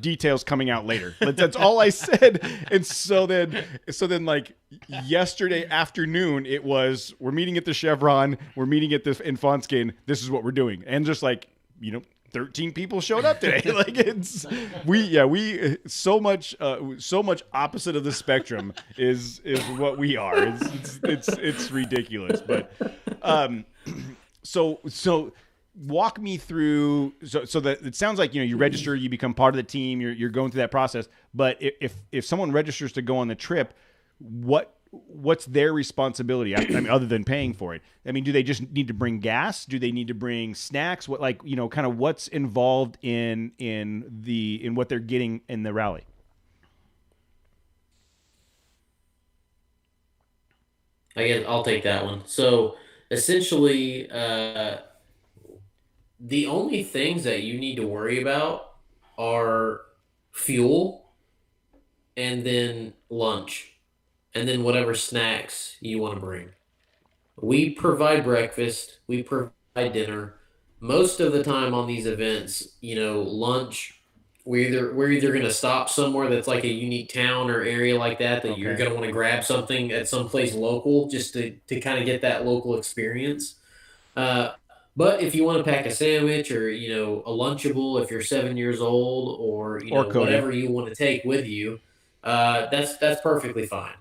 Details coming out later. That's all I said. And so then like yesterday afternoon, it was, we're meeting at the Chevron, we're meeting at the in Fonskin. This is what we're doing. And just 13 people showed up today. We so much opposite of the spectrum is what we are. It's ridiculous. But so walk me through so that it sounds like you register, you become part of the team, you're going through that process. But if someone registers to go on the trip, what's their responsibility? I mean, other than paying for it? I mean, do they just need to bring gas? Do they need to bring snacks? What kind of what's involved in what they're getting in the rally? I guess I'll take that one. So essentially, the only things that you need to worry about are fuel and then lunch and then whatever snacks you want to bring. We provide breakfast, we provide dinner. Most of the time on these events, lunch, we're either going to stop somewhere that's like a unique town or area like that you're going to want to grab something at some place local just to kind of get that local experience. But if you want to pack a sandwich or, a Lunchable if you're 7 years old or whatever you want to take with you, that's perfectly fine.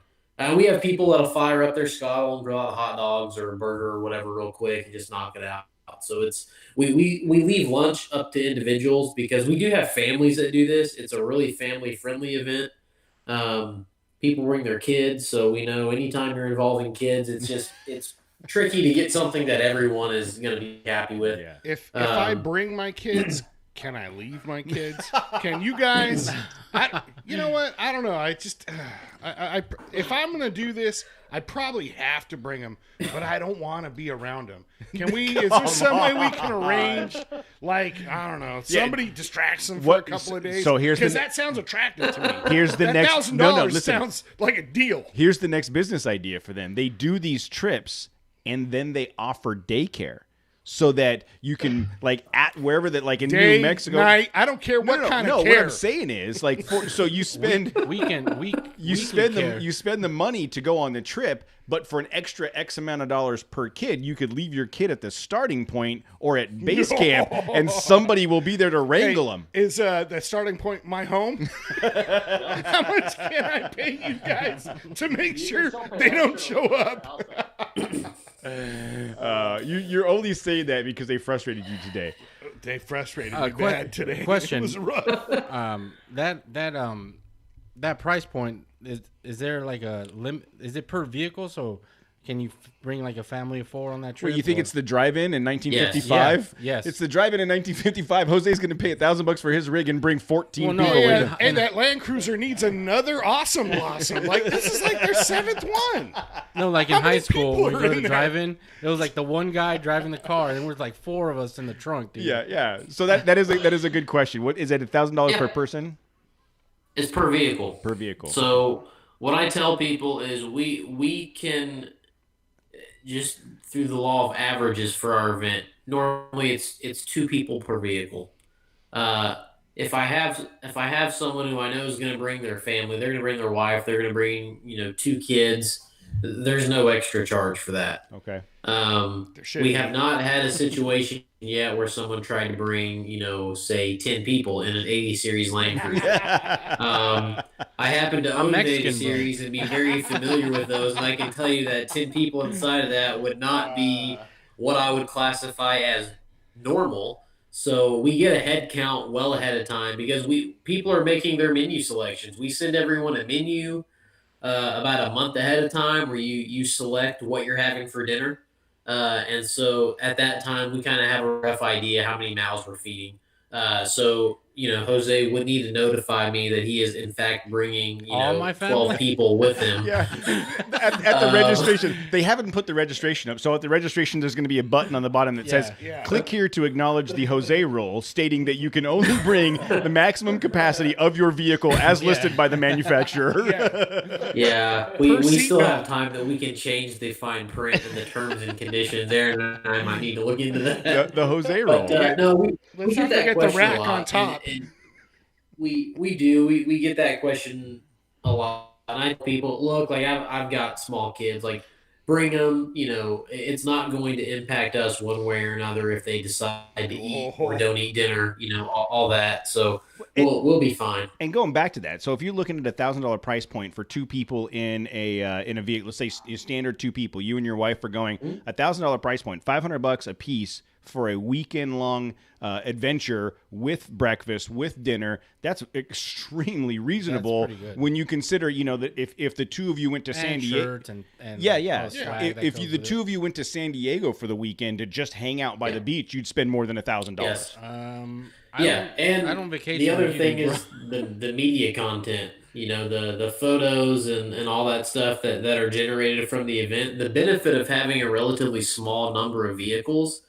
We have people that'll fire up their scuttle and grill out hot dogs or a burger or whatever real quick and just knock it out. So we leave lunch up to individuals because we do have families that do this. It's a really family-friendly event. People bring their kids, so we know anytime you're involving kids, it's tricky to get something that everyone is going to be happy with. Yeah. If I bring my kids, can I leave my kids? Can you guys? You know what? I don't know. I just, if I'm going to do this, I probably have to bring them, but I don't want to be around them. Can we? Is there some way we can arrange? I don't know. Somebody distracts them for a couple of days. So here's because that sounds attractive to me. Here's the next. $1,000 No, listen. sounds like a deal. Here's the next business idea for them. They do these trips and then they offer daycare so that you can at wherever that in Day, New Mexico. night, I don't care what kind of care. What I'm saying is so you spend you spend the money to go on the trip, but for an extra X amount of dollars per kid, you could leave your kid at the starting point or at base camp, and somebody will be there to wrangle them. Is the starting point my home? How much can I pay you guys to make sure they don't show up? You're only saying that because they frustrated you today. They frustrated me bad today. Question. It was rough. That price point is there a limit? Is it per vehicle? So can you bring a family of 4 on that trip? Well, you think it's the drive-in in 1955? Yes. It's the drive-in in 1955. Jose's going to pay $1,000 for his rig and bring 14 Well, no, people yeah. with him. And that Land Cruiser needs another awesome blossom. This is their 7th one. No, in How high many school, people when you are go to in the there? drive-in, it was the one guy driving the car, and there was 4 of us in the trunk, dude. Yeah. So that is a good question. What is it? $1,000 per person? It's per vehicle. Per vehicle. So what I tell people is we can just through the law of averages for our event. Normally it's 2 people per vehicle. If I have someone who I know is going to bring their family, they're going to bring their wife, they're going to bring 2 kids. There's no extra charge for that. Okay. We have not had a situation yet where someone tried to bring, say 10 people in an 80 series Land Cruiser. I happen to own an 80 series and be very familiar with those, and I can tell you that 10 people inside of that would not be what I would classify as normal. So we get a head count well ahead of time because people are making their menu selections. We send everyone a menu about a month ahead of time where you select what you're having for dinner. And so at that time, we kind of have a rough idea how many mouths we're feeding. So, Jose would need to notify me that he is in fact bringing, All my family? 12 people with him. Yeah, at the registration, they haven't put the registration up. So at the registration, there's going to be a button on the bottom that says, Yeah. "Click here to acknowledge the Jose rule," stating that you can only bring the maximum capacity of your vehicle as listed by the manufacturer. Yeah, we seat still belt. have time that we can change the fine print and the terms and conditions. Aaron and I might need to look into that. The Jose rule. But no, we Let's get not that forget the question rack a lot, on top. and we do we get that question a lot. And I tell people, look, like I've got small kids, like bring them. It's not going to impact us one way or another if they decide to eat or don't eat dinner. All that. So we'll be fine. And going back to that, so if you're looking at $1,000 price point for two people in a vehicle, let's say standard two people, you and your wife are going $1,000 price point, $500 a piece for a weekend long adventure with breakfast, with dinner. That's extremely reasonable pretty good. when you consider, that if the two of you went to San Diego. Shirts and Yeah. all the swag that If goes the with two it. of you went to San Diego for the weekend to just hang out by the beach, you'd spend more than $1,000. Yes. I don't vacation. The other like you thing do, bro. is the media content. The photos and all that stuff that are generated from the event. The benefit of having a relatively small number of vehicles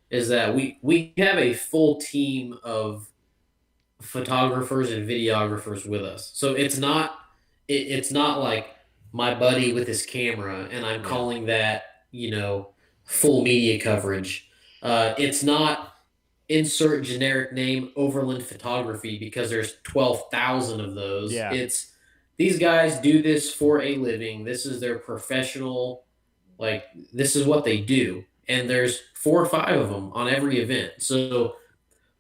is that we have a full team of photographers and videographers with us. So it's not like my buddy with his camera and I'm calling that, full media coverage. It's not insert generic name Overland Photography because there's 12,000 of those. Yeah. It's these guys do this for a living. This is their professional, this is what they do. And there's 4 or 5 of them on every event. So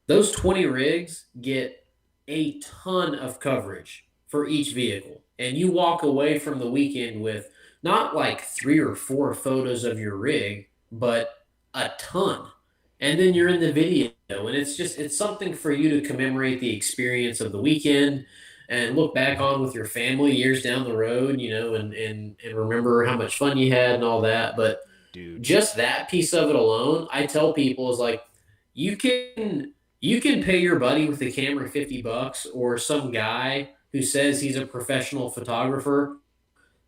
those 20 rigs get a ton of coverage for each vehicle. And you walk away from the weekend with not like 3 or 4 photos of your rig, but a ton. And then you're in the video, and it's something for you to commemorate the experience of the weekend and look back on with your family years down the road, and remember how much fun you had and all that. But Dude. just that piece of it alone, I tell people is like, you can pay your buddy with the camera $50 or some guy who says he's a professional photographer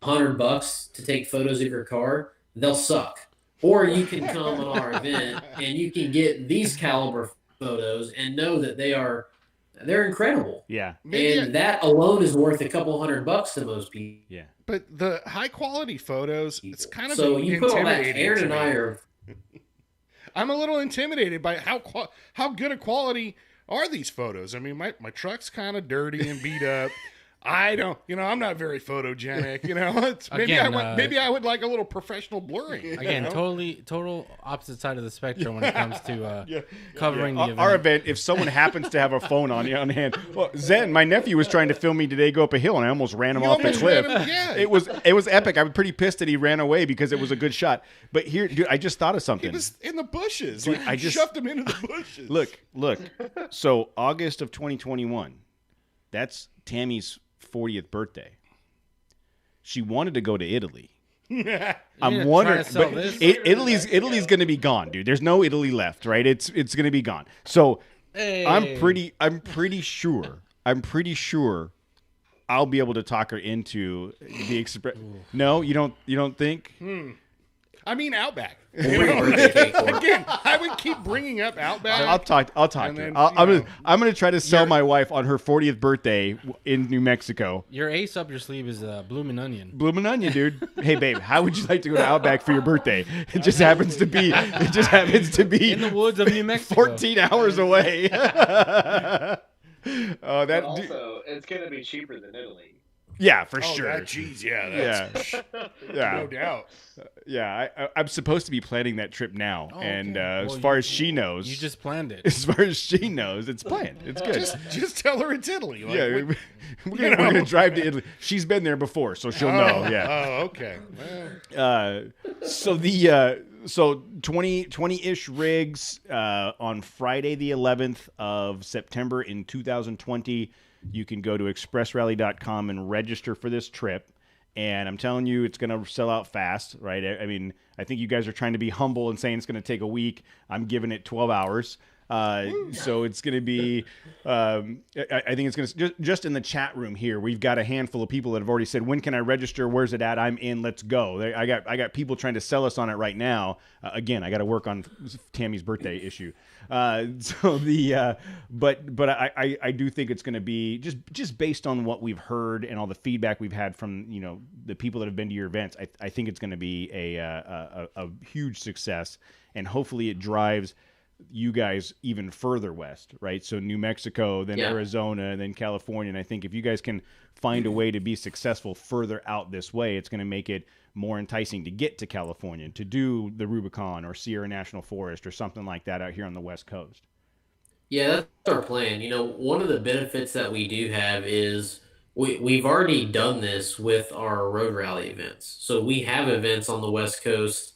$100 to take photos of your car. They'll suck. Or you can come on our event and you can get these caliber photos and know that they're incredible. Yeah. And that alone is worth a couple $100 to most people. Yeah. But the high quality photos, it's kind of So you put all that. intimidating Aaron to and me. I are. I'm a little intimidated by how good a quality are these photos. I mean, my truck's kind of dirty and beat up. I don't, I'm not very photogenic. Maybe I would like a little professional blurring. Again, total opposite side of the spectrum when it comes to covering the event. Our event, if someone happens to have a phone on hand, well, Zen, my nephew was trying to film me today go up a hill, and I almost ran him You off the almost cliff. ran him- yeah. It was epic. I was pretty pissed that he ran away because it was a good shot. But here, dude, I just thought of He something. was in the bushes. Dude, Like, I just- shoved him into the bushes. Look. So August of 2021, that's Tammy's 40th birthday. She wanted to go to Italy. I'm trying wondering, to sell but this? Italy's going to be gone, dude. There's no Italy left, right? It's going to be gone. So Hey. I'm pretty sure I'll be able to talk her into the express. No, you don't think? I mean, Outback. We'll bring a birthday cake for her. Again, I would keep bringing up Outback. I'll talk And to her. then, I'm gonna try to sell my wife on her 40th birthday in New Mexico. Your ace up your sleeve is blooming onion. Bloomin' onion, dude. Hey, babe, how would you like to go to Outback for your birthday? It just happens to be In the woods of New Mexico. 14 hours away. But that also, it's going to be cheaper than Italy. yeah, for Oh, sure. geez, yeah, that's Yeah, no doubt. yeah. I'm supposed to be planning that trip now, Oh, and okay. as Well, far as she knows, You just planned it. as far as she knows, it's planned. It's good. Just tell her it's Italy. Like, yeah, we're gonna drive to Italy. She's been there before, so she'll know. Yeah. Oh, okay. Well, So 20-ish rigs on Friday the 11th of September in 2020. You can go to expressrally.com and register for this trip. And I'm telling you, it's going to sell out fast, right? I mean, I think you guys are trying to be humble and saying it's going to take a week. I'm giving it 12 hours. So it's going to be, I think it's going to, just in the chat room here, we've got a handful of people that have already said, when can I register? Where's it at? I'm in, let's go. I got people trying to sell us on it right now. Again, I got to work on Tammy's birthday issue. But I do think it's going to be just based on what we've heard and all the feedback we've had from, the people that have been to your events. I think it's going to be a huge success, and hopefully it drives you guys even further west, right? So New Mexico, then Arizona, then California. And I think if you guys can find a way to be successful further out this way, it's going to make it more enticing to get to California, to do the Rubicon or Sierra National Forest or something like that out here on the West Coast. Yeah, that's our plan. One of the benefits that we do have is we've already done this with our road rally events. So we have events on the West Coast.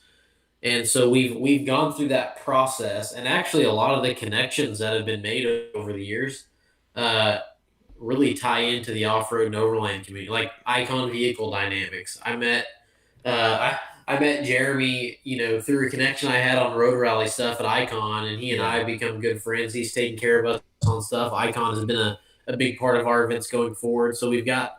And so we've gone through that process, and actually a lot of the connections that have been made over the years really tie into the off-road and overland community, like Icon Vehicle Dynamics. I met Jeremy, through a connection I had on road rally stuff at Icon, and he and I have become good friends. He's taking care of us on stuff. Icon has been a big part of our events going forward. So we've got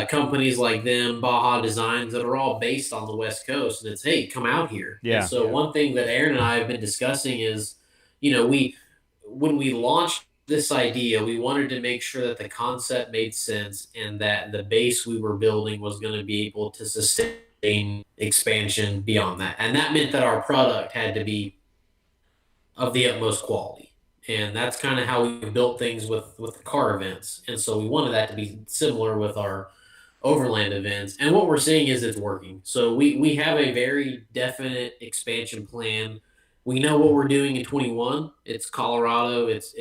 companies like them, Baja Designs, that are all based on the West Coast, and it's, hey, come out here. Yeah. And so one thing that Aaron and I have been discussing is, when we launched this idea, we wanted to make sure that the concept made sense and that the base we were building was going to be able to sustain expansion beyond that. And that meant that our product had to be of the utmost quality. And that's kind of how we built things with the car events. And so we wanted that to be similar with our overland events. And what we're seeing is it's working. So we have a very definite expansion plan. We know what we're doing in 21. It's Colorado. It's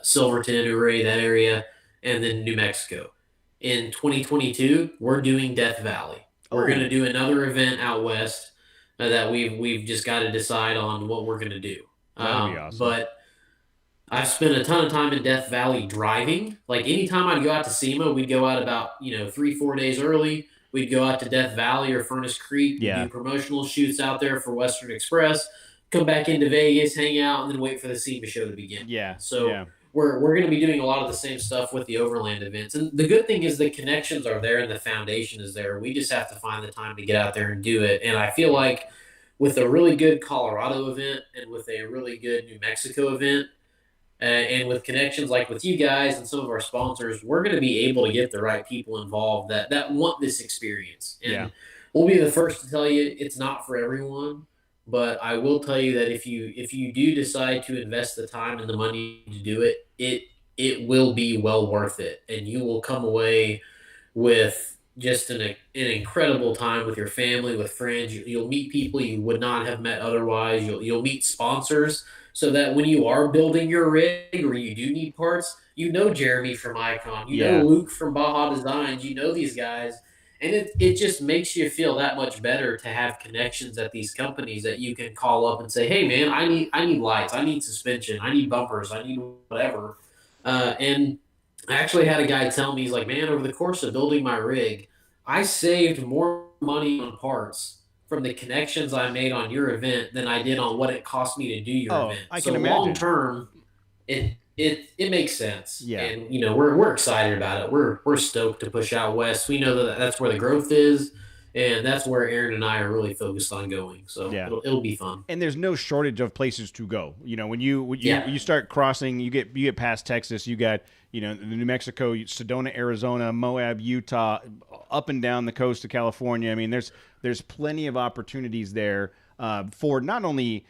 Silverton, Ouray, that area, and then New Mexico. In 2022, we're doing Death Valley. We're going to do another event out west that we've just got to decide on what we're going to do. That'd be awesome. But I've spent a ton of time in Death Valley driving. Like anytime I'd go out to SEMA, we'd go out about 3-4 days early. We'd go out to Death Valley or Furnace Creek, do promotional shoots out there for Western Express, come back into Vegas, hang out, and then wait for the SEMA show to begin. We're going to be doing a lot of the same stuff with the overland events. And the good thing is the connections are there and the foundation is there. We just have to find the time to get out there and do it. And I feel like with a really good Colorado event and with a really good New Mexico event, and with connections like with you guys and some of our sponsors, we're going to be able to get the right people involved that want this experience. And we'll be the first to tell you it's not for everyone, but I will tell you that if you do decide to invest the time and the money to do it, it will be well worth it, and you will come away with just an incredible time with your family, with friends. You'll meet people you would not have met otherwise. You'll meet sponsors, so that when you are building your rig or you do need parts, Jeremy from Icon, know Luke from Baja Designs, these guys, and it just makes you feel that much better to have connections at these companies that you can call up and say, hey man, I need lights, I need suspension, I need bumpers, I need whatever. And I actually had a guy tell me, he's like, man, over the course of building my rig, I saved more money on parts from the connections I made on your event than I did on what it cost me to do your event. I can imagine. Long term, it makes sense. Yeah. And we're excited about it. We're stoked to push out west. We know that that's where the growth is, and that's where Aaron and I are really focused on going. So it'll be fun. And there's no shortage of places to go. When you start crossing, you get past Texas, you got New Mexico, Sedona, Arizona, Moab, Utah, up and down the coast of California. I mean, there's plenty of opportunities there for not only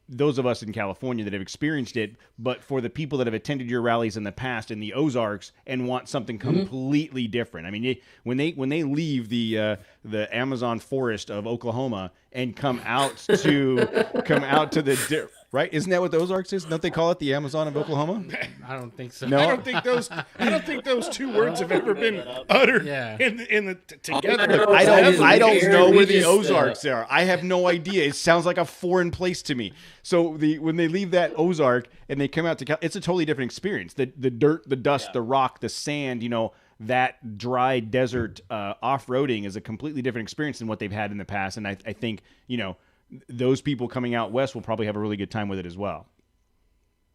those of us in California that have experienced it, but for the people that have attended your rallies in the past in the Ozarks and want something completely different. I mean, when they leave the Amazon forest of Oklahoma and come out to the right? Isn't that what the Ozarks is? Don't they call it the Amazon of Oklahoma? I don't think so. No? I don't think those two words have ever been uttered together. Look, I don't know where the Ozarks are. I have no idea. It sounds like a foreign place to me. So when they leave that Ozark and they come out to it's a totally different experience. The dirt, the dust, the rock, the sand, that dry desert off-roading is a completely different experience than what they've had in the past. And I think, those people coming out west will probably have a really good time with it as well.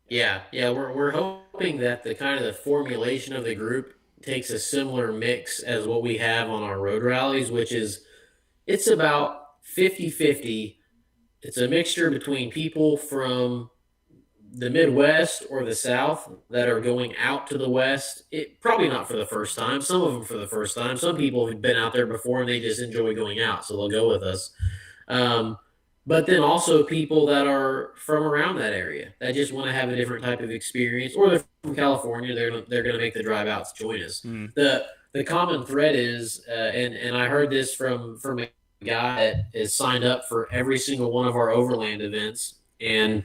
Yeah, yeah, we're hoping that the kind of the formulation of the group takes a similar mix as what we have on our road rallies, which is it's about 50-50. It's a mixture between people from the Midwest or the South that are going out to the West. It probably not for the first time. Some of them for the first time. Some people have been out there before and they just enjoy going out, so they'll go with us. But then also people that are from around that area that just want to have a different type of experience, or they're from California. They're going to make the drive out to join us. The common thread is, and I heard this from a guy that is signed up for every single one of our overland events, and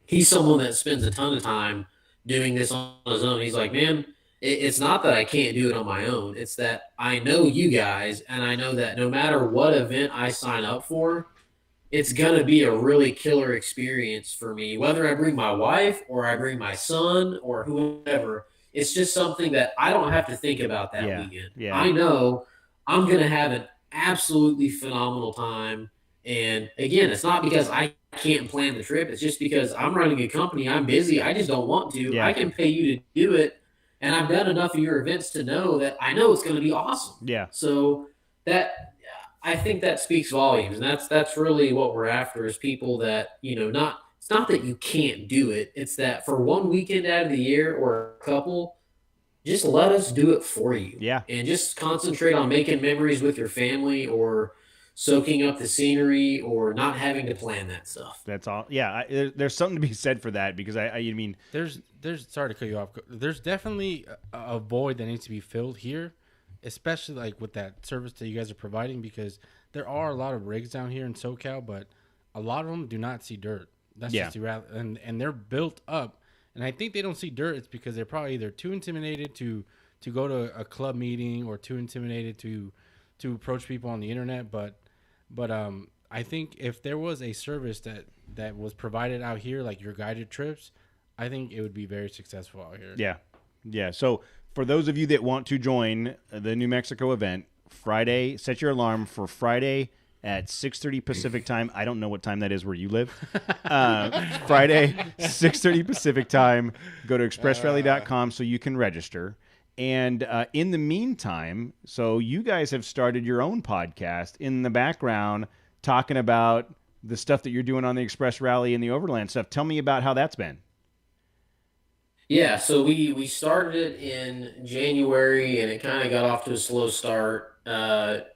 he's someone that spends a ton of time doing this on his own. He's like, man, it's not that I can't do it on my own. It's that I know you guys, and I know that no matter what event I sign up for, it's going to be a really killer experience for me, whether I bring my wife or I bring my son or whoever. It's just something that I don't have to think about that weekend. Yeah. I know I'm going to have an absolutely phenomenal time. And again, it's not because I can't plan the trip. It's just because I'm running a company. I'm busy. I just don't want to. Yeah. I can pay you to do it. And I've done enough of your events to know that I know it's going to be awesome. Yeah. So I think that speaks volumes, and that's really what we're after is people that, it's not that you can't do it. It's that for one weekend out of the year or a couple, just let us do it for you. Yeah. And just concentrate on making memories with your family or soaking up the scenery or not having to plan that stuff. That's all. Yeah. There's something to be said for that because I mean, there's sorry to cut you off. There's definitely a void that needs to be filled here, especially like with that service that you guys are providing, because there are a lot of rigs down here in SoCal, but a lot of them do not see dirt. That's just the reality. And they're built up. And I think they don't see dirt. It's because they're probably either too intimidated to go to a club meeting or too intimidated to approach people on the internet. But I think if there was a service that was provided out here, like your guided trips, I think it would be very successful out here. Yeah. Yeah. So for those of you that want to join the New Mexico event, Friday, set your alarm for Friday at 6:30 Pacific time. I don't know what time that is where you live. Friday, 6:30 Pacific time. Go to expressrally.com so you can register. And in the meantime, so you guys have started your own podcast in the background talking about the stuff that you're doing on the Express Rally and the Overland stuff. Tell me about how that's been. Yeah, so we started it in January, and it kind of got off to a slow start.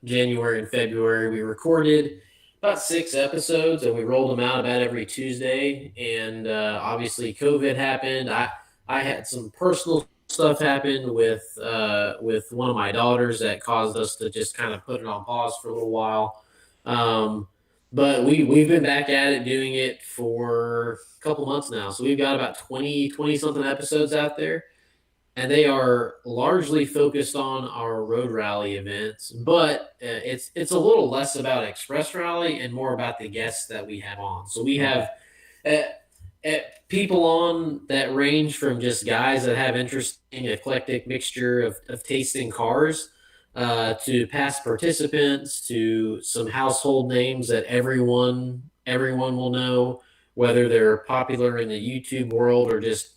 January and February, we recorded about 6 episodes, and we rolled them out about every Tuesday. And obviously, COVID happened. I had some personal stuff happen with one of my daughters that caused us to just kind of put it on pause for a little while. But we've been back at it, doing it for a couple months now. So we've got about 20 something episodes out there, and they are largely focused on our road rally events. But it's a little less about Express Rally and more about the guests that we have on. So we have people on that range from just guys that have interesting, eclectic mixture of tasting cars, to past participants, to some household names that everyone will know, whether they're popular in the YouTube world or just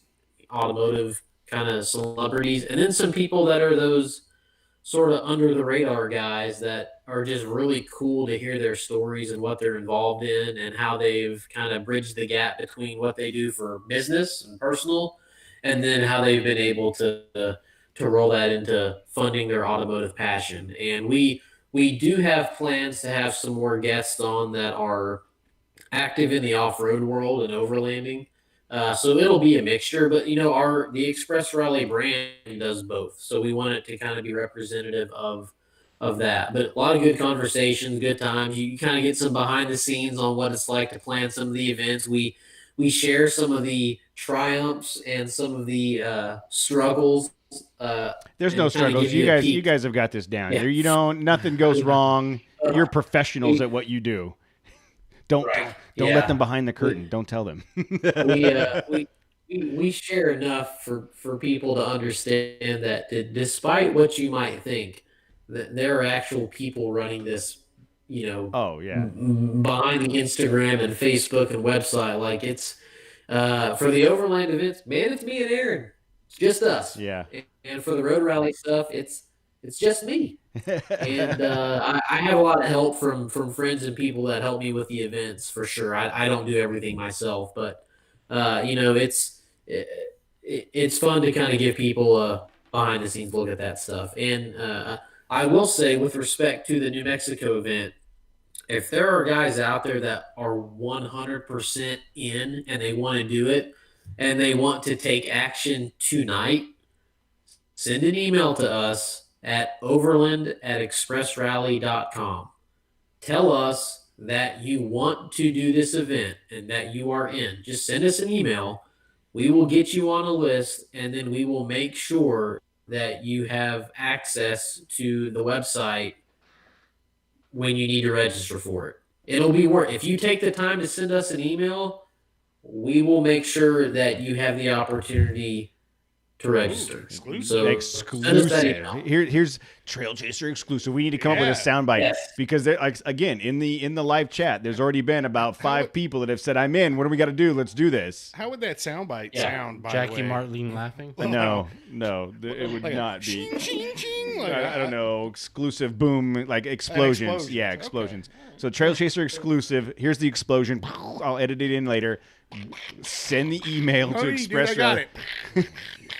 automotive kind of celebrities. And then some people that are those sort of under the radar guys that are just really cool to hear their stories and what they're involved in and how they've kind of bridged the gap between what they do for business and personal, and then how they've been able to roll that into funding their automotive passion. And we do have plans to have some more guests on that are active in the off-road world and overlanding. So it'll be a mixture, but the Express Rally brand does both. So we want it to kind of be representative of that. But a lot of good conversations, good times. You kind of get some behind the scenes on what it's like to plan some of the events. We share some of the triumphs and some of the struggles. There's no struggles. You guys have got this down. Yeah. Nothing goes wrong. You're professionals at what you do. Don't let them behind the curtain. Don't tell them. we share enough for people to understand that despite what you might think, that there are actual people running this Oh yeah. behind the Instagram and Facebook and website. Like it's for the Overland events, man, it's me and Aaron. It's just us. Yeah. And for the road rally stuff, it's just me. And I have a lot of help from friends and people that help me with the events for sure. I don't do everything myself, but it's fun to kind of give people a behind the scenes look at that stuff. And I will say, with respect to the New Mexico event, if there are guys out there that are 100% in and they want to do it and they want to take action tonight, send an email to us at overland@expressrally.com. Tell us that you want to do this event and that you are in. Just send us an email. We will get you on a list, and then we will make sure that you have access to the website when you need to register for it. It'll be worth. If you take the time to send us an email, we will make sure that you have the opportunity to register. Exclusive. So send us that email. Here's Trail Chaser exclusive. We need to come up with a soundbite because again in the live chat, there's already been about 5 people that have said, "I'm in. What do we got to do? Let's do this." How would that soundbite sound? By Jackie the way? Martleen laughing. No, it would Like not be. Ching, ching, ching, like I don't know, exclusive boom, like explosions. Explosions. Yeah, explosions. So Trail Chaser exclusive. Here's the explosion. I'll edit it in later. Send the email to Hurry, Express dude, I got Rally. it.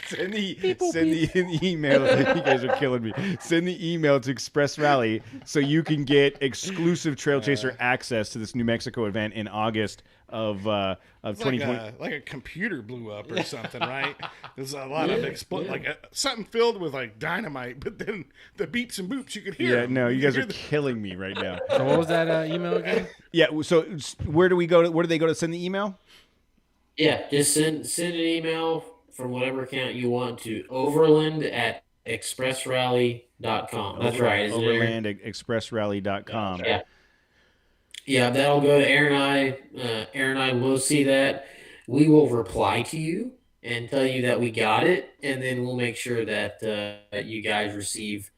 Send the email. You guys are killing me. Send the email to Express Rally so you can get exclusive Trail Chaser access to this New Mexico event in August of 2020. Like a computer blew up or something, right? There's a lot of something filled with like dynamite, but then the beeps and boops you could hear. Yeah, them. no, you guys hear are killing me right now. So what was that email again? Yeah, so where do we go? Where do they go to send the email? Yeah, just send an email from whatever account you want to overland@expressrally.com. That's right. Overland@expressrally.com. Yeah. Yeah, that'll go to Aaron and I. Aaron and I will see that. We will reply to you and tell you that we got it, and then we'll make sure that you guys receive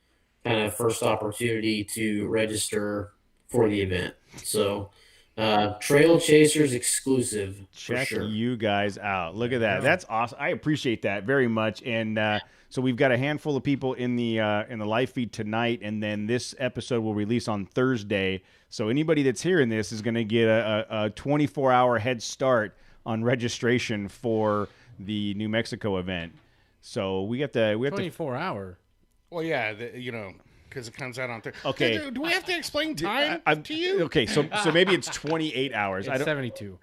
kind of first opportunity to register for the event. So, Trail Chasers exclusive. Check for sure. you guys out. Look at that. That's awesome. I appreciate that very much. And so we've got a handful of people in the live feed tonight, and then this episode will release on Thursday. So anybody that's hearing this is going to get a 24-hour head start on registration for the New Mexico event. So we have to 24-hour. Well, yeah, because it comes out on Thursday. Okay. Do we have to explain time to you? Okay, so maybe it's 28 hours. It's 72.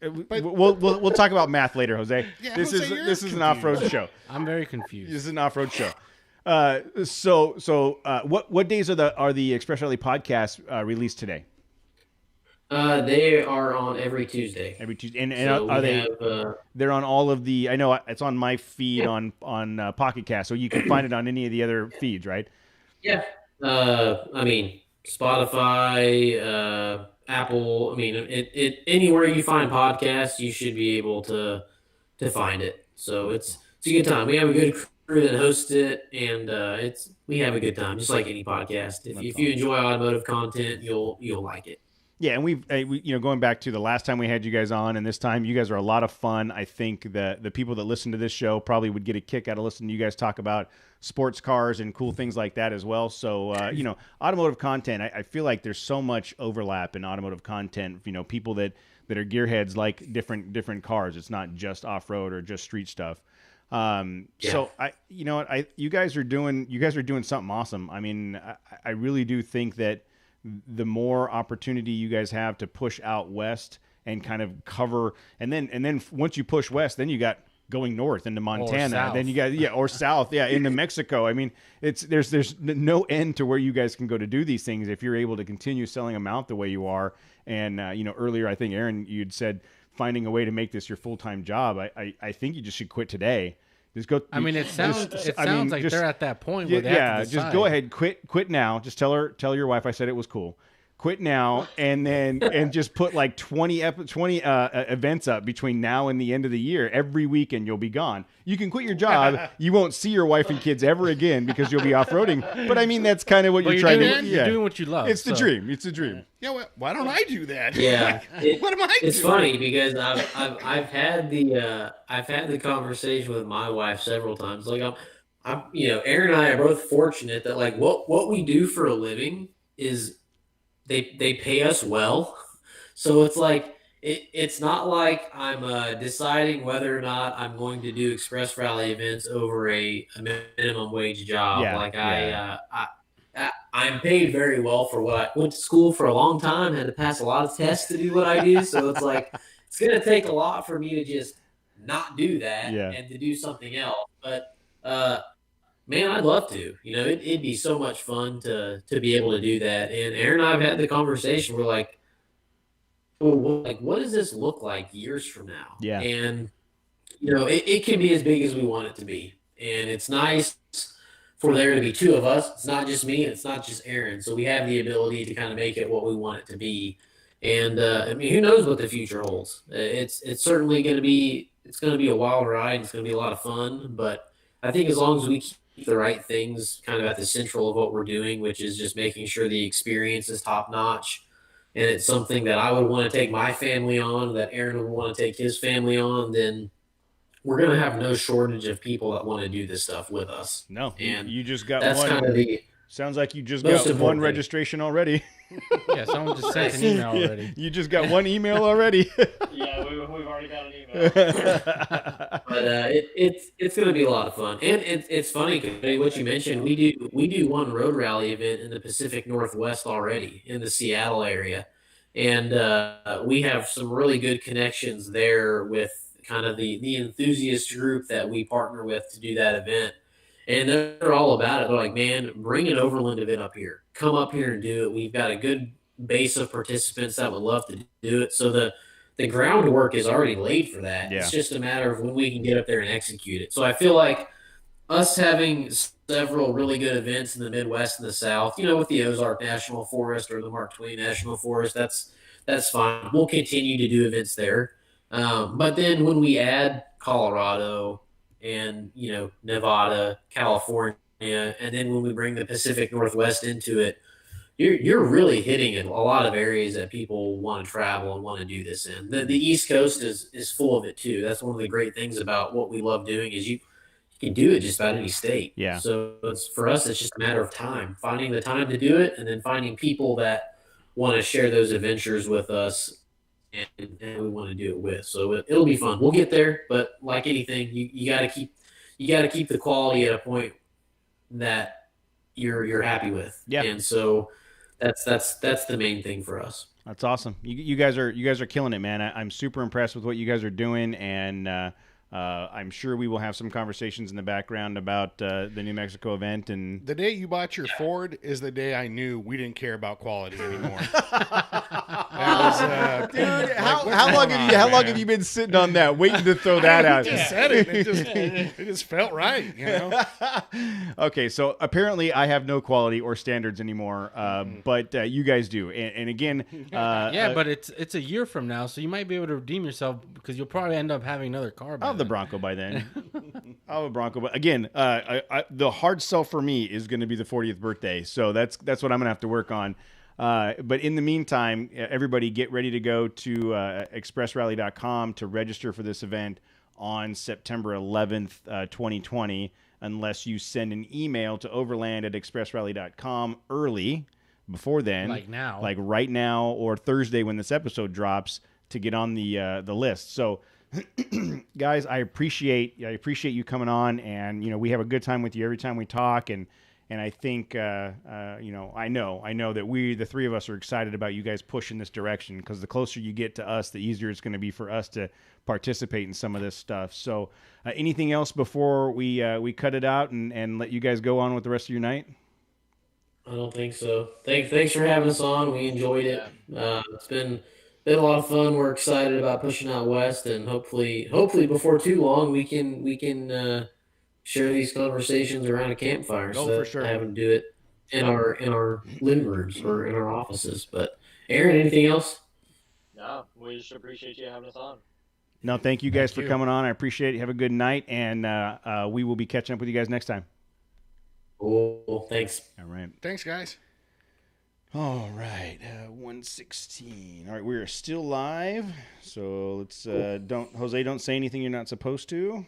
We'll talk about math later, Jose. Yeah, this Jose, you're is an off-road show. I'm very confused. This is an off-road show. What days are the Express Rally podcasts released today? They are on every Tuesday. Every Tuesday, and So are we they? have, They're on all of the. I know it's on my feed on Pocket Cast, so you can find it on any of the other feeds, right? Yeah. I mean, Spotify, Apple. I mean, it anywhere you find podcasts, you should be able to find it. So it's a good time. We have a good crew that hosts it, and we have a good time, just like any podcast. If you enjoy automotive content, you'll like it. Yeah, and we going back to the last time we had you guys on, and this time you guys are a lot of fun. I think the people that listen to this show probably would get a kick out of listening to you guys talk about sports cars and cool things like that as well. So automotive content. I feel like there's so much overlap in automotive content. People that are gearheads like different cars. It's not just off road or just street stuff. So you guys are doing something awesome. I mean, I really do think that the more opportunity you guys have to push out west and kind of cover, and then once you push west, then you got going north into Montana, then you got or south, into Mexico. I mean, there's no end to where you guys can go to do these things if you're able to continue selling them out the way you are. And earlier I think Aaron, you'd said finding a way to make this your full-time job. I think you just should quit today. Just go. I mean, it sounds like they're at that point where they have to decide. Just go ahead, quit now. Just tell your wife I said it was cool. quit now, and just put like 20 events up between now and the end of the year. Every weekend you'll be gone. You can quit your job. You won't see your wife and kids ever again because you'll be off-roading. But I mean, that's kind of what you're trying to do. You're doing what you love. It's the dream. It's the dream. Yeah, well, why don't I do that? Yeah, What am I doing? it's funny because I've had the conversation with my wife several times. Like I'm Aaron and I are both fortunate that like what we do for a living is they pay us well, so it's like it's not like I'm deciding whether or not I'm going to do express rally events over a minimum wage job. Yeah, Like yeah. I'm paid very well for what I went to school for a long time, had to pass a lot of tests to do what I do. So it's like it's gonna take a lot for me to just not do that and to do something else. But man, I'd love to. It'd be so much fun to be able to do that. And Aaron and I have had the conversation. We're like, well, what does this look like years from now? Yeah. And it can be as big as we want it to be. And it's nice for there to be two of us. It's not just me. It's not just Aaron. So we have the ability to kind of make it what we want it to be. And I mean, who knows what the future holds? It's certainly going to be. It's going to be a wild ride. It's going to be a lot of fun. But I think as long as we keep the right things kind of at the central of what we're doing, which is just making sure the experience is top notch. And it's something that I would want to take my family on, that Aaron would want to take his family on, then we're going to have no shortage of people that want to do this stuff with us. No, and you just got that's one. kind of the Sounds like you just most got one important thing. registration already. Yeah, someone just sent an email already. You just got one email already. Yeah, we've already got an email. But it's going to be a lot of fun, and it's funny 'cause what you mentioned. We do one road rally event in the Pacific Northwest already in the Seattle area, and we have some really good connections there with kind of the enthusiast group that we partner with to do that event. And they're all about it. They're like, man, bring an Overland event up here. Come up here and do it. We've got a good base of participants that would love to do it. So the groundwork is already laid for that. Yeah. It's just a matter of when we can get up there and execute it. So I feel like us having several really good events in the Midwest and the South, with the Ozark National Forest or the Mark Twain National Forest, that's fine. We'll continue to do events there. But then when we add Colorado and Nevada, California, and then when we bring the Pacific Northwest into it, you're really hitting in a lot of areas that people want to travel and want to do this in. The East Coast is full of it too. That's one of the great things about what we love doing is you can do it just about any state. Yeah. So for us, it's just a matter of time, finding the time to do it, and then finding people that want to share those adventures with us. And we want to do it with, so it'll be fun. We'll get there, but like anything, you got to keep the quality at a point that you're happy with. Yeah. And so that's the main thing for us. That's awesome. You guys are killing it, man. I'm super impressed with what you guys are doing, and I'm sure we will have some conversations in the background about the New Mexico event. And The day you bought your Ford is the day I knew we didn't care about quality anymore. dude, how long have you been sitting on that, waiting to throw that out? Just said it. It just felt right, Okay, so apparently I have no quality or standards anymore, but you guys do. And again, Yeah, but it's a year from now, so you might be able to redeem yourself because you'll probably end up having another car. I'll have the Bronco by then. I'll have a Bronco, but again, the hard sell for me is going to be the 40th birthday, so that's what I'm going to have to work on. But in the meantime, everybody get ready to go to expressrally.com to register for this event on September 11th, 2020, unless you send an email to overland@expressrally.com early before then. Like now. Like right now or Thursday when this episode drops to get on the list. So guys, I appreciate you coming on, and we have a good time with you every time we talk, and I think I know that the three of us are excited about you guys pushing this direction, because the closer you get to us, the easier it's going to be for us to participate in some of this stuff. So anything else before we cut it out and let you guys go on with the rest of your night? I don't think so. Thanks for having us on. We enjoyed it. It's been a lot of fun. We're excited about pushing out west, and hopefully before too long we can share these conversations around a campfire. Oh, so for sure. I have them do it in our living rooms or in our offices. But Aaron, anything else? No, we just appreciate you having us on. No, thank you guys Thank for you. coming on. I appreciate it. Have a good night, and we will be catching up with you guys next time. Cool. Thanks. All right. Thanks, guys. All right, 116. All right, we are still live. So let's don't say anything you're not supposed to.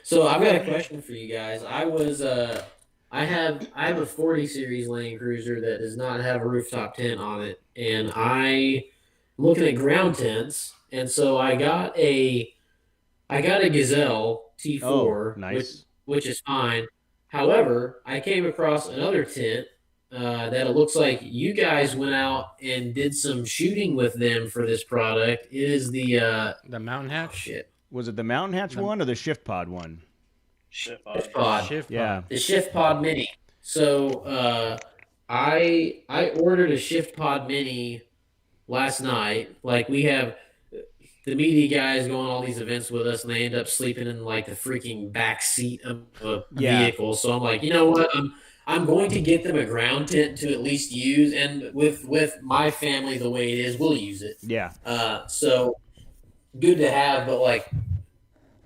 So I've got a question for you guys. I have a 40 series Land Cruiser that does not have a rooftop tent on it, and I'm looking at ground tents, and so I got a Gazelle T4, Oh, nice. which is fine. However, I came across another tent that it looks like you guys went out and did some shooting with them for this product. It is the Mountain Hatch. shit. Was it the Mountain Hatch one or the Shift Pod one? Shift Shift Pod. Shift Yeah. Pod. The Shift Pod Mini. So I ordered a Shift Pod Mini last night. Like, we have the media guys go on all these events with us, and they end up sleeping in like the freaking back seat of a Yeah. vehicle. So I'm like, you know what? I'm going to get them a ground tent to at least use, and with my family the way it is, we'll use it. Yeah. So good to have, but like,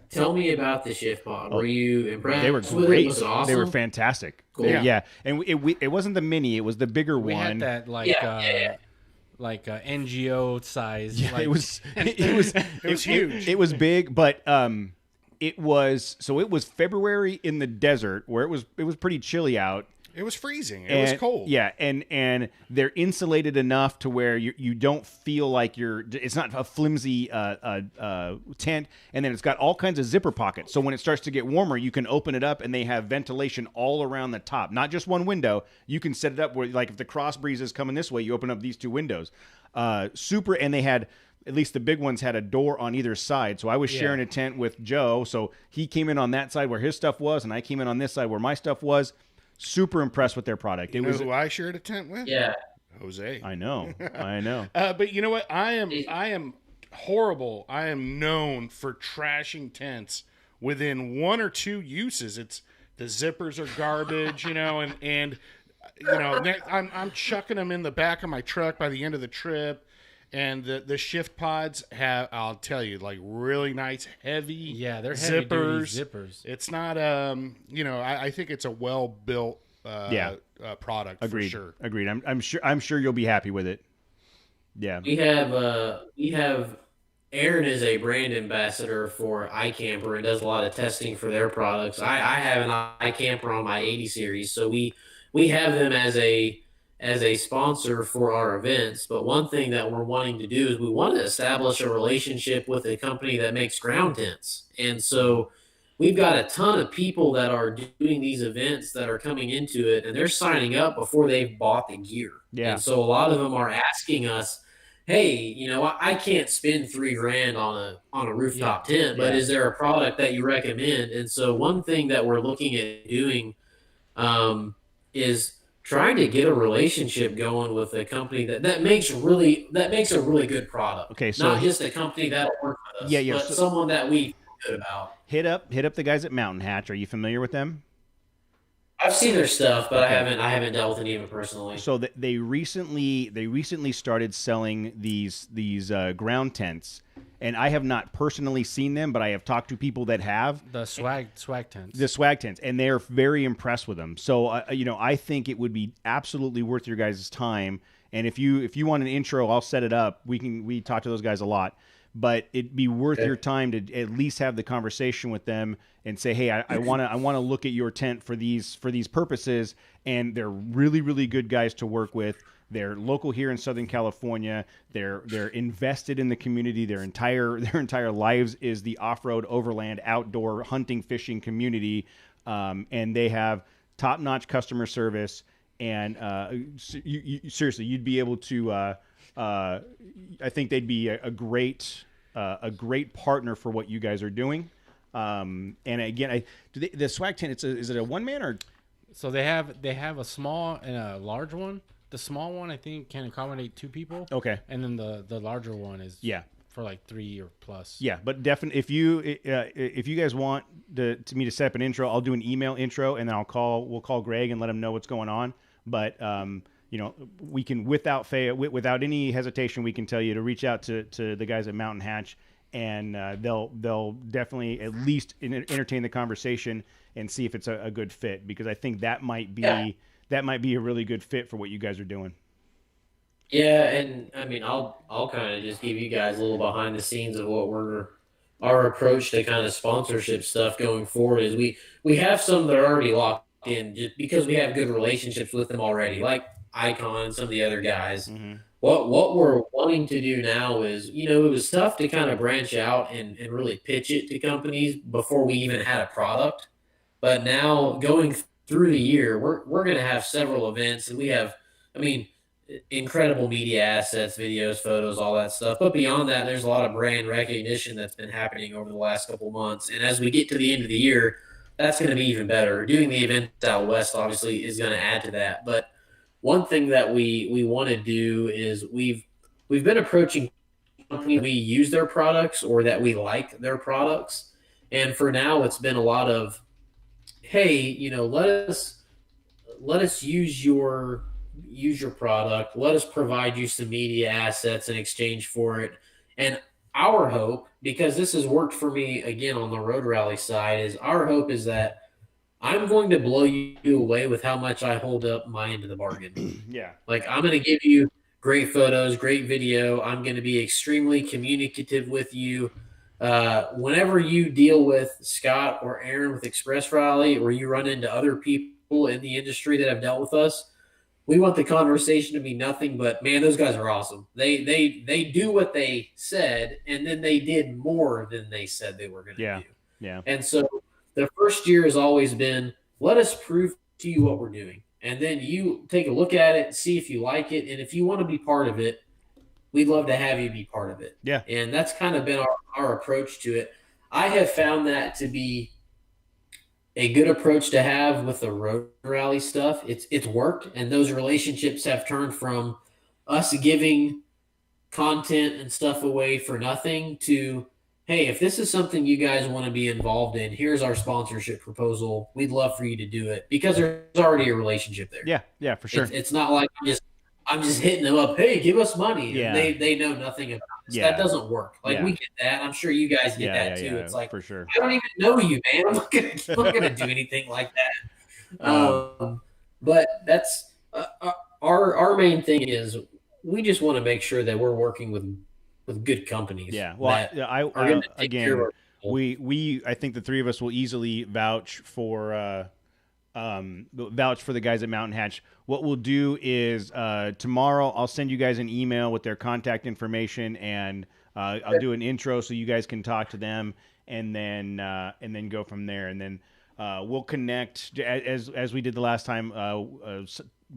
tell me about the Shift Pod. Were you impressed? They were with it? great. Was it awesome? They were fantastic. Cool. Yeah. And it wasn't the mini, it was the bigger We one. had that like NGO size. Yeah, like, it was huge. It was big, but it was February in the desert where it was pretty chilly out. It was freezing. It was cold. Yeah, and they're insulated enough to where you don't feel like it's not a flimsy tent, and then it's got all kinds of zipper pockets. So when it starts to get warmer, you can open it up, and they have ventilation all around the top, not just one window. You can set it up where, like, if the cross breeze is coming this way, you open up these two windows. Super, and they had. At least the big ones had a door on either side. So I was sharing a tent with Joe. So he came in on that side where his stuff was, and I came in on this side where my stuff was. Super impressed with their product. You know who I shared a tent with? Yeah. Jose. I know. But you know what? I am horrible. I am known for trashing tents within one or two uses. It's the zippers are garbage, and I'm chucking them in the back of my truck by the end of the trip. And the Shift Pods have, I'll tell you, like, really nice heavy Yeah, they're heavy duty zippers. It's not I think it's a well built product. Agreed. For sure. Agreed. I'm sure you'll be happy with it. Yeah. We have Aaron is a brand ambassador for iCamper and does a lot of testing for their products. I have an iCamper on my 80 series, so we have them as a sponsor for our events. But one thing that we're wanting to do is we want to establish a relationship with a company that makes ground tents. And so we've got a ton of people that are doing these events that are coming into it, and they're signing up before they've bought the gear. Yeah. And so a lot of them are asking us, hey, I can't spend $3,000 on a rooftop tent, but is there a product that you recommend? And so one thing that we're looking at doing is trying to get a relationship going with a company that makes a really good product. Okay, so not just a company that'll work with us, but someone that we feel good about. Hit up the guys at Mountain Hatch. Are you familiar with them? I've seen their stuff, but I haven't dealt with any of it personally. So they recently started selling these ground tents, and I have not personally seen them, but I have talked to people that have the swag tents. The swag tents, and they're very impressed with them. So I think it would be absolutely worth your guys' time. And if you want an intro, I'll set it up. We talk to those guys a lot. But it'd be worth your time to at least have the conversation with them and say, hey, I want to look at your tent for these purposes. And they're really, really good guys to work with. They're local here in Southern California. They're invested in the community. Their entire lives is the off-road, overland, outdoor hunting, fishing community, and they have top-notch customer service. And seriously, you'd be able to. I think they'd be a great partner for what you guys are doing. And again, the swag tent. Is it a one man or? So they have a small and a large one. The small one I think can accommodate 2 people. Okay. And then the larger one is for like 3 or plus. Yeah, but definitely if you guys want me to set up an intro, I'll do an email intro and then we'll call Greg and let him know what's going on. But we can without any hesitation, we can tell you to reach out to the guys at Mountain Hatch, and they'll definitely at least entertain the conversation and see if it's a good fit, because I think that might be a really good fit for what you guys are doing. Yeah, and I mean, I'll kind of just give you guys a little behind the scenes of what our approach to kind of sponsorship stuff going forward is. We have some that are already locked in just because we have good relationships with them already, like Icon and some of the other guys. Mm-hmm. What we're wanting to do now is, it was tough to kind of branch out and really pitch it to companies before we even had a product. But now going through the year, we're going to have several events, and we have, incredible media assets, videos, photos, all that stuff. But beyond that, there's a lot of brand recognition that's been happening over the last couple months. And as we get to the end of the year, that's going to be even better. Doing the event out west, obviously, is going to add to that. But one thing that we want to do is we've been approaching companies we use their products or that we like their products. And for now, it's been a lot of, hey, let us use your product. Let us provide you some media assets in exchange for it. And our hope, because this has worked for me again on the road rally side, is our hope is that I'm going to blow you away with how much I hold up my end of the bargain. Yeah. Like, I'm going to give you great photos, great video. I'm going to be extremely communicative with you. Whenever you deal with Scott or Aaron with Express Rally, or you run into other people in the industry that have dealt with us, we want the conversation to be nothing but, man, those guys are awesome. They do what they said, and then they did more than they said they were going to do. Yeah. And so the first year has always been, let us prove to you what we're doing. And then you take a look at it, see if you like it. And if you want to be part of it, we'd love to have you be part of it. Yeah. And that's kind of been our approach to it. I have found that to be a good approach to have with the road rally stuff. It's worked, and those relationships have turned from us giving content and stuff away for nothing to, hey, if this is something you guys want to be involved in, here's our sponsorship proposal. We'd love for you to do it, because there's already a relationship there. Yeah, for sure. It's not like I'm just hitting them up, hey, give us money. Yeah. And they know nothing about this. Yeah. That doesn't work. Like, we get that. I'm sure you guys get that too. It's like, for sure. I don't even know you, man. I'm not gonna do anything like that. But that's our main thing is we just want to make sure that we're working with good companies. Yeah. Well, I again, I think the three of us will easily vouch for the guys at Mountain Hatch. What we'll do is tomorrow I'll send you guys an email with their contact information, and I'll do an intro so you guys can talk to them, and then go from there. And then we'll connect as we did the last time.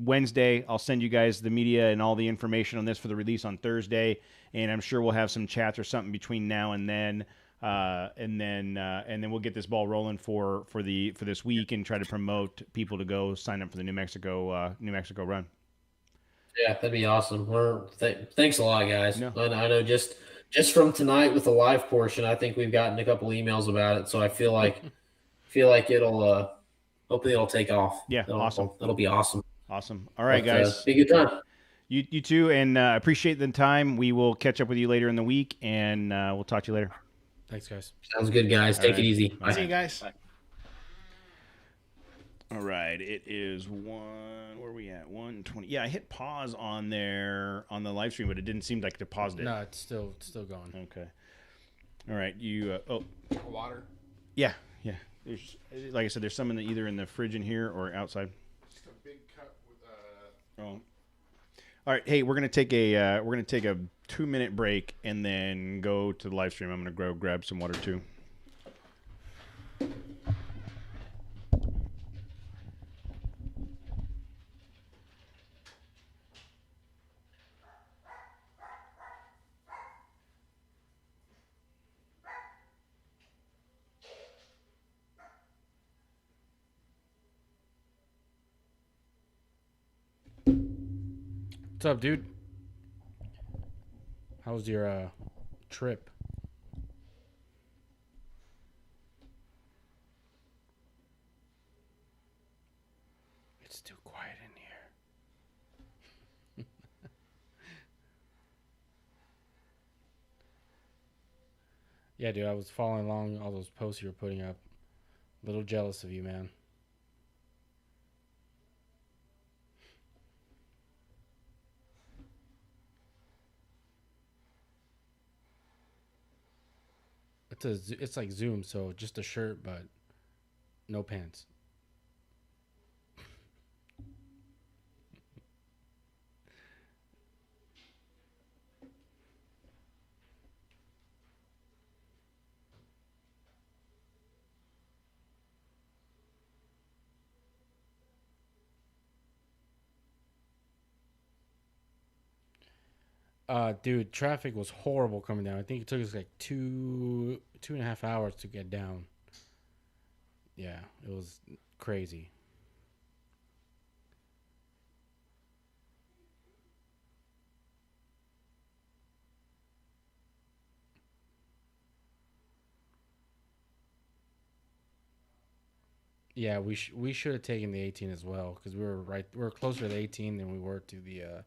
Wednesday, I'll send you guys the media and all the information on this for the release on Thursday, and I'm sure we'll have some chats or something between now and then. And then we'll get this ball rolling for this week and try to promote people to go sign up for the New Mexico run. Yeah, that'd be awesome. Thanks a lot, guys. No. I know just from tonight with the live portion, I think we've gotten a couple emails about it, so I feel like it'll hopefully it'll take off. Yeah, awesome. It'll be awesome. Awesome. All right, guys. Be a good time. You too, and appreciate the time. We will catch up with you later in the week, and we'll talk to you later. Thanks, guys. Sounds good, guys. Take it easy. Bye. See you guys. Bye. All right, it is where are we at? 1:20. Yeah, I hit pause on there on the live stream, but it didn't seem like it paused it. No, it's still going. Okay. All right, you. Water. Yeah. There's, like I said, there's some either in the fridge in here or outside. Just a big cup with. Oh. All right, hey, we're gonna take a 2-minute break and then go to the live stream. I'm gonna go grab some water too. What's up, dude? How was your trip. It's too quiet in here. Yeah, dude, I was following along all those posts you were putting up. A little jealous of you, man. It's like Zoom, so just a shirt, but no pants. Dude, traffic was horrible coming down. I think it took us like 2.5 hours to get down. Yeah, it was crazy. Yeah, we should have taken the 18 as well because we were closer to the 18 than we were to the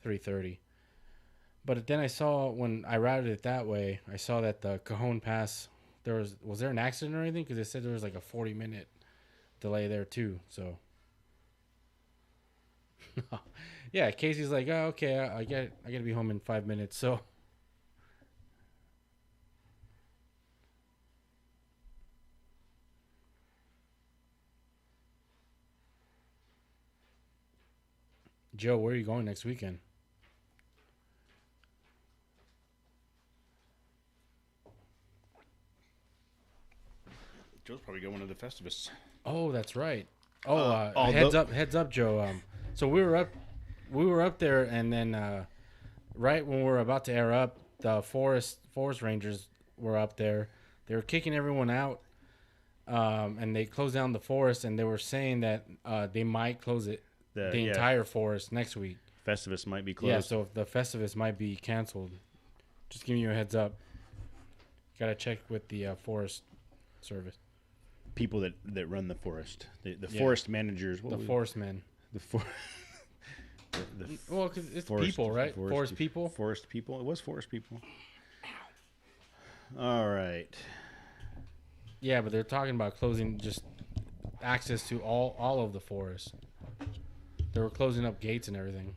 330. But then I saw when I routed it that way, I saw that the Cajon Pass, was there an accident or anything? Because they said there was like a 40-minute delay there too. So yeah, Casey's like, oh, okay, I gotta be home in 5 minutes. So Joe, where are you going next weekend? Joe's probably going to the Festivus. Oh, that's right. Oh, heads heads up, Joe. So we were up there, and then right when we were about to air up, the forest rangers were up there. They were kicking everyone out, and they closed down the forest, and they were saying that they might close it, the entire forest next week. Festivus might be closed. Yeah, so the Festivus might be canceled. Just giving you a heads up. Got to check with the forest service. People that run the forest, the forest managers, forest men, well, because it's forest, people, right? Forest people. It was forest people. All right. Yeah, but they're talking about closing just access to all of the forest. They were closing up gates and everything,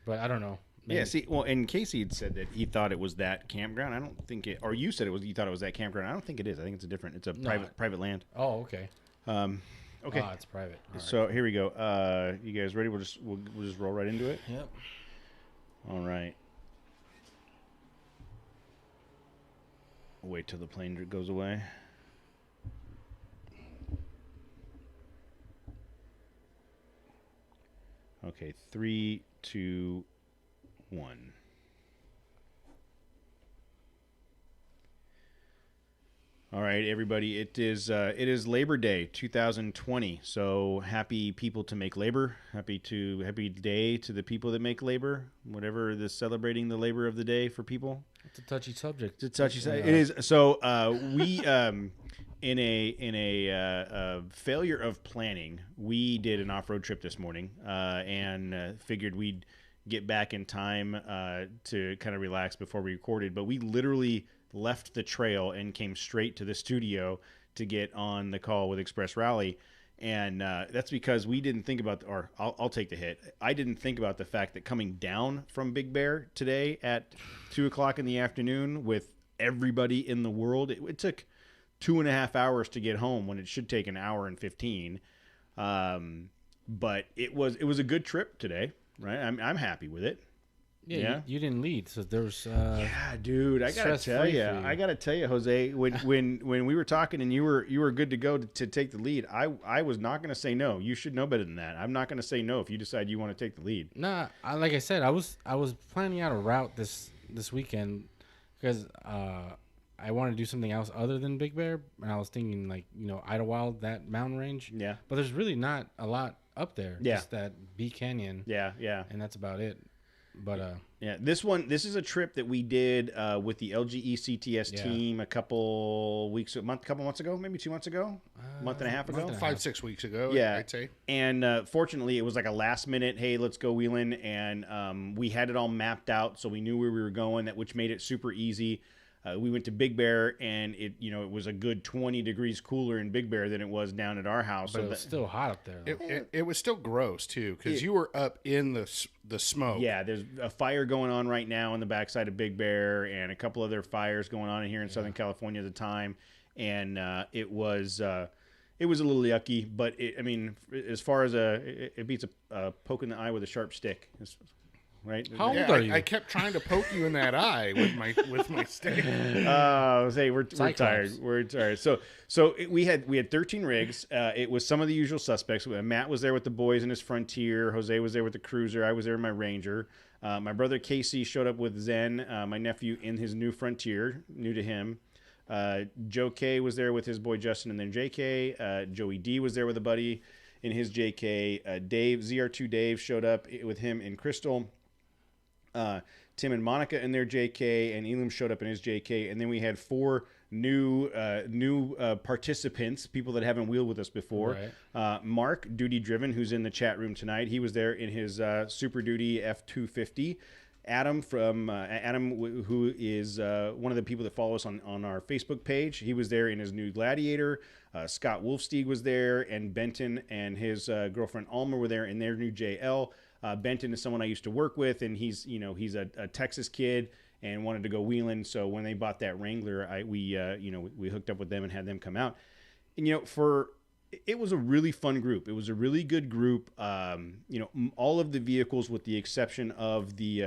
but I don't know. Maybe. Yeah, see, well, and Casey had said that he thought it was that campground. I don't think it, or you said you thought it was that campground. I don't think it is. I think it's it's a private land. Oh, okay. Okay. Ah, it's private. All so right. Here we go. You guys ready? We'll just roll right into it. Yep. All right. We'll wait till the plane goes away. Okay, 3, 2, 1. All right, everybody. It is Labor Day 2020. So happy people to make labor. Happy day to the people that make labor. Whatever the celebrating the labor of the day for people. It's a touchy subject. It's a touchy subject. It is. So we in a failure of planning, we did an off-road trip this morning and figured we'd get back in time to kind of relax before we recorded. But we literally left the trail and came straight to the studio to get on the call with Express Rally. And that's because we didn't think about, or I'll take the hit. I didn't think about the fact that coming down from Big Bear today at 2:00 in the afternoon with everybody in the world, it took 2.5 hours to get home when it should take an hour and 15. But it was a good trip today, right? I'm happy with it. Yeah. You didn't lead, so there's yeah, dude. I gotta tell you, Jose. When we were talking and you were good to go to take the lead, I was not gonna say no. You should know better than that. I'm not gonna say no if you decide you want to take the lead. Nah, like I said, I was planning out a route this weekend because I want to do something else other than Big Bear, and I was thinking like Idlewild, that mountain range. Yeah. But there's really not a lot up there. Yeah. Just that B Canyon. Yeah. And that's about it. But Yeah, this is a trip that we did with the LGE CTS team a couple months ago, maybe 2 months ago, month and a half ago, 5-6 weeks ago. Yeah, I'd say. And fortunately, it was like a last minute, hey, let's go wheeling, and we had it all mapped out, so we knew where we were going, which made it super easy. We went to Big Bear, and it was a good 20 degrees cooler in Big Bear than it was down at our house. but it was still hot up there. It was still gross too, because you were up in the smoke. Yeah, there's a fire going on right now on the backside of Big Bear, and a couple other fires going on here in Southern California at the time, and it was a little yucky, but as far as it beats a poke in the eye with a sharp stick. Right? How old are you? I kept trying to poke you in that eye with my stick. We're tired. We're tired. We had 13 rigs. It was some of the usual suspects. Matt was there with the boys in his Frontier. Jose was there with the Cruiser. I was there in my Ranger. My brother Casey showed up with Zen, my nephew, in his new Frontier, new to him. Joe K was there with his boy Justin and then JK. Joey D was there with a buddy in his JK. Dave, ZR2 Dave, showed up with him in Crystal. Tim and Monica in their JK, and Elam showed up in his JK, and then we had 4 new participants, people that haven't wheeled with us before. Right. Mark, Duty Driven, who's in the chat room tonight, he was there in his Super Duty F250. Adam who is one of the people that follow us on our Facebook page, he was there in his new Gladiator. Scott Wolfsteig was there, and Benton and his girlfriend Alma were there in their new JL. Benton is someone I used to work with, and he's a Texas kid and wanted to go wheeling. So when they bought that Wrangler, we hooked up with them and had them come out. And it was a really fun group. It was a really good group. All of the vehicles, with the exception of the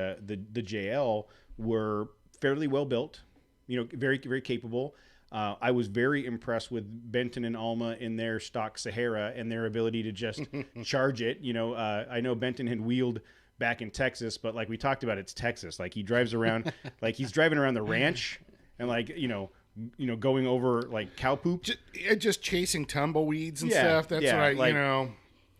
JL, were fairly well built. Very, very capable. I was very impressed with Benton and Alma in their stock Sahara and their ability to just charge it. I know Benton had wheeled back in Texas, but like we talked about, it's Texas. Like he drives around, like he's driving around the ranch and going over like cow poop. Just chasing tumbleweeds and stuff. That's what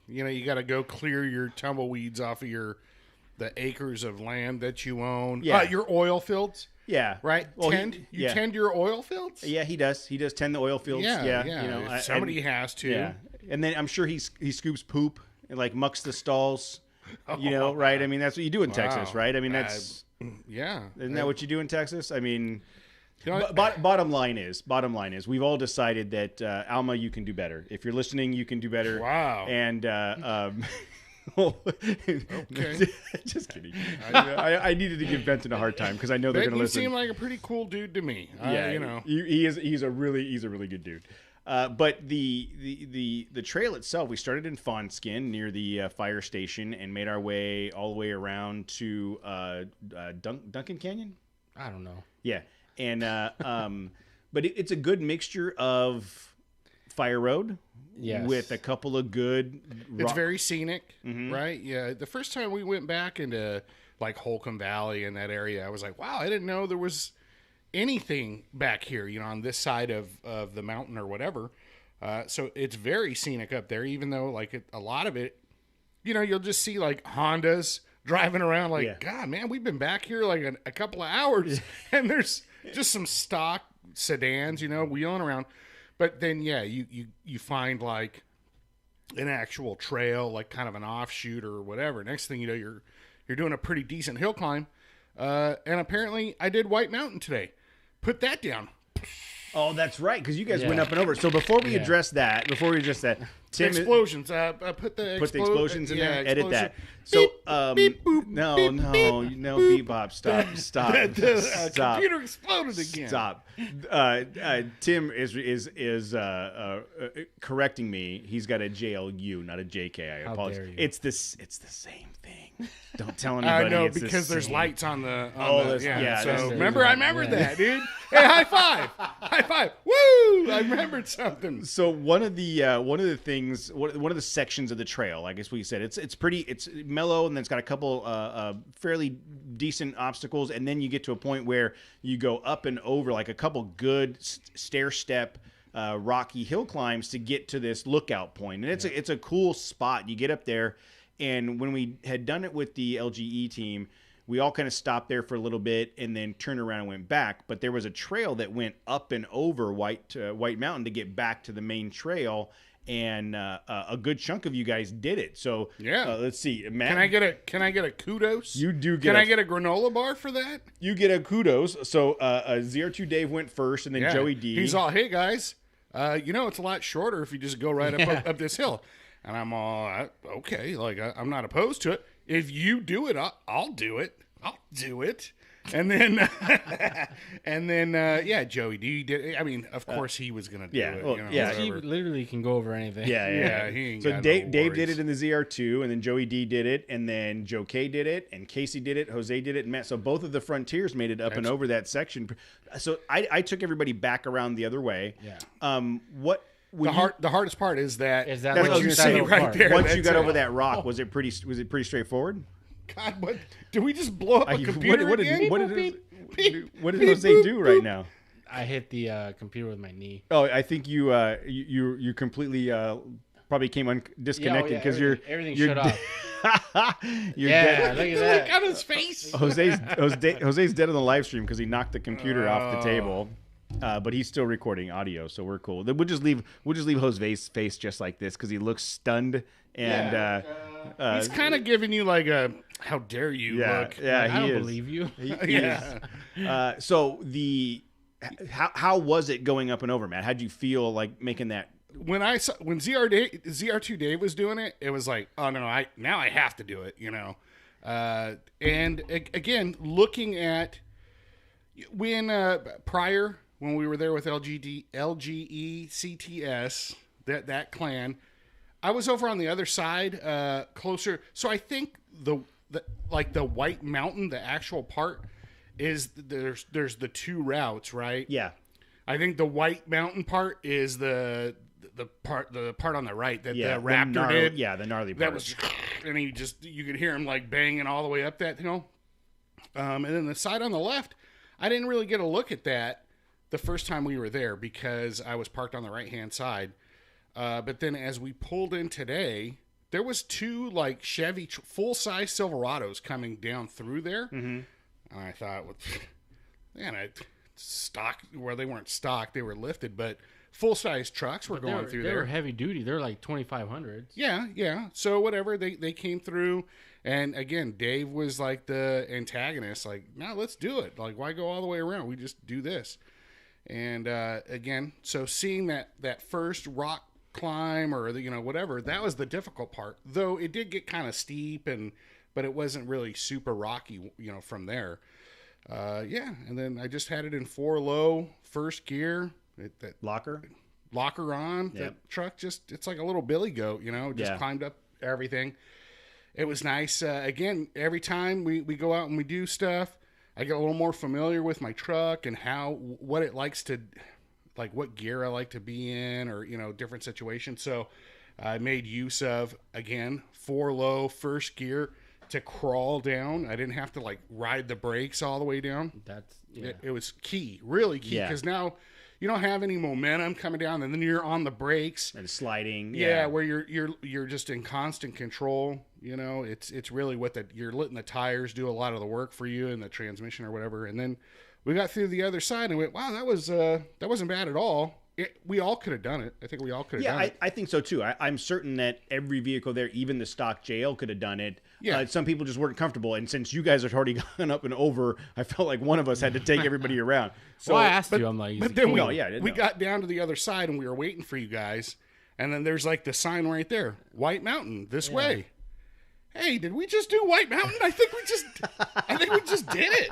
you got to go clear your tumbleweeds off of the acres of land that you own. Yeah. Your oil fields. Yeah. Right? Well, tend your oil fields? Yeah, he does. He does tend the oil fields. Yeah. Somebody has to. Yeah. And then I'm sure he scoops poop and like mucks the stalls. Right? I mean, that's what you do in Texas, right? I mean, that's Isn't that what you do in Texas? I mean, bottom line is, we've all decided that Alma, you can do better. If you're listening, you can do better. Wow. And okay. Just kidding. I needed to give Benton a hard time because I know they're going to listen. You seem like a pretty cool dude to me. He's a really good dude. But the trail itself, we started in Fawnskin near the fire station and made our way all the way around to Duncan Canyon. I don't know. Yeah, and but it's a good mixture of fire road. Yes. With a couple of good... It's very scenic, right? Yeah. The first time we went back into like Holcomb Valley in that area, I was like, wow, I didn't know there was anything back here, on this side of the mountain or whatever. So it's very scenic up there, even though like a lot of it, you'll just see like Hondas driving around like, God, man, we've been back here like a couple of hours and there's just some stock sedans, wheeling around. But then, you find like an actual trail, like kind of an offshoot or whatever. Next thing you know, you're doing a pretty decent hill climb. And apparently, I did White Mountain today. Put that down. Oh, that's right, because you guys went up and over. So before we address that, Tim explosions. Put the explosions in there. Explosion. Edit that. So beep, boop, no, bebop. Stop. The computer exploded again. Stop. Tim is correcting me. He's got a JLU, not a JK. I apologize. Dare you. It's the same thing. Don't tell anybody. I know, it's because the there's same. lights on the. So remember, I remembered that, dude. Hey, high five! Woo! I remembered something. So one of the things, one of the sections of the trail, I guess we said, it's mellow, and then it's got a couple fairly decent obstacles, and then you get to a point where you go up and over like a couple good stair step. Rocky hill climbs to get to this lookout point, and it's a cool spot. You get up there, and when we had done it with the LGE team, we all kind of stopped there for a little bit and then turned around and went back. But there was a trail that went up and over White Mountain to get back to the main trail. And a good chunk of you guys did it. So Yeah. let's see, Matt. Can I get a kudos? You do get. Can I get a granola bar for that? You get a kudos. So ZR2 Dave went first, and then Yeah. Joey D. He's all, hey guys, it's a lot shorter if you just go right up this hill. And I'm all, okay, like I'm not opposed to it. If you do it, I'll do it. I'll do it. And then, yeah, Joey D did. I mean, of course he was gonna do yeah, it. well, You know, yeah. He whatever. literally can go over anything. Yeah. He ain't So got Dave no did worries. it in the ZR2, and then Joey D did it, and then Joe K did it, and Casey did it, Jose did it, and Matt. So both of the Frontiers made it up and over that section. So I took everybody back around the other way. Yeah. What when The hardest part is that Is that That's what what I you was see gonna say. right Part. there. once you that's got it. over that rock, was it pretty straightforward? God, what? Did we just blow up a computer what again? did Jose do right now? I hit the computer with my knee. Oh, I think you completely probably came disconnected because everything you're shut off. you're Yeah, dead. look at Look that. at his face. Jose's dead on the live stream because he knocked the computer off the table. But he's still recording audio, so we're cool. Then we'll just leave Jose's face just like this because he looks stunned and He's kind of giving you like a how dare you look. yeah, I he don't is. believe you. He Yeah. is. So how was it going up and over, Matt? How'd you feel like making that? When ZR2 Dave was doing it, it was like, oh no, I have to do it, and again, looking at when prior when we were there with LGECTS, that clan, I was over on the other side, closer. So I think the White Mountain, the actual part, is there's the two routes, right? Yeah, I think the White Mountain part is the part on the right that the Raptor did. Yeah, the gnarly part. That was, and you could hear him like banging all the way up that hill. And then the side on the left, I didn't really get a look at that the first time we were there because I was parked on the right hand side. But then as we pulled in today, there was two like Chevy full size Silverados coming down through there. Mm-hmm. And I thought, stock where they weren't stock, they were lifted, but full size trucks were going through They there. were heavy duty. They're like 2500s. Yeah. So whatever, they came through, and again, Dave was like the antagonist. Like, no, let's do it. Like, why go all the way around? We just do this. And again, so seeing that first rock climb or whatever, that was the difficult part. Though it did get kind of steep, but it wasn't really super rocky, from there. And then I just had it in 4 low, first gear. That locker on. Yep. That truck it's like a little billy goat, just climbed up everything. It was nice. Again, every time we go out and we do stuff, I get a little more familiar with my truck and what it likes to, like what gear I like to be in or, different situations. So I made use of, again, 4 low, first gear to crawl down. I didn't have to like ride the brakes all the way down. It was key, really key, because now you don't have any momentum coming down, and then you're on the brakes and sliding. Yeah, where you're just in constant control. It's really you're letting the tires do a lot of the work for you and the transmission or whatever. And then we got through the other side and went, wow, that wasn't bad at all. We all could have done it. I think we all could have done it. I think so too. I'm certain that every vehicle there, even the stock JL, could have done it. Yeah. Some people just weren't comfortable, and since you guys had already gone up and over, I felt like one of us had to take everybody around. So I asked you. I'm like, but then we we got down to the other side and we were waiting for you guys, and then there's like the sign right there, White Mountain this way. Hey, did we just do White Mountain? I think we just did it.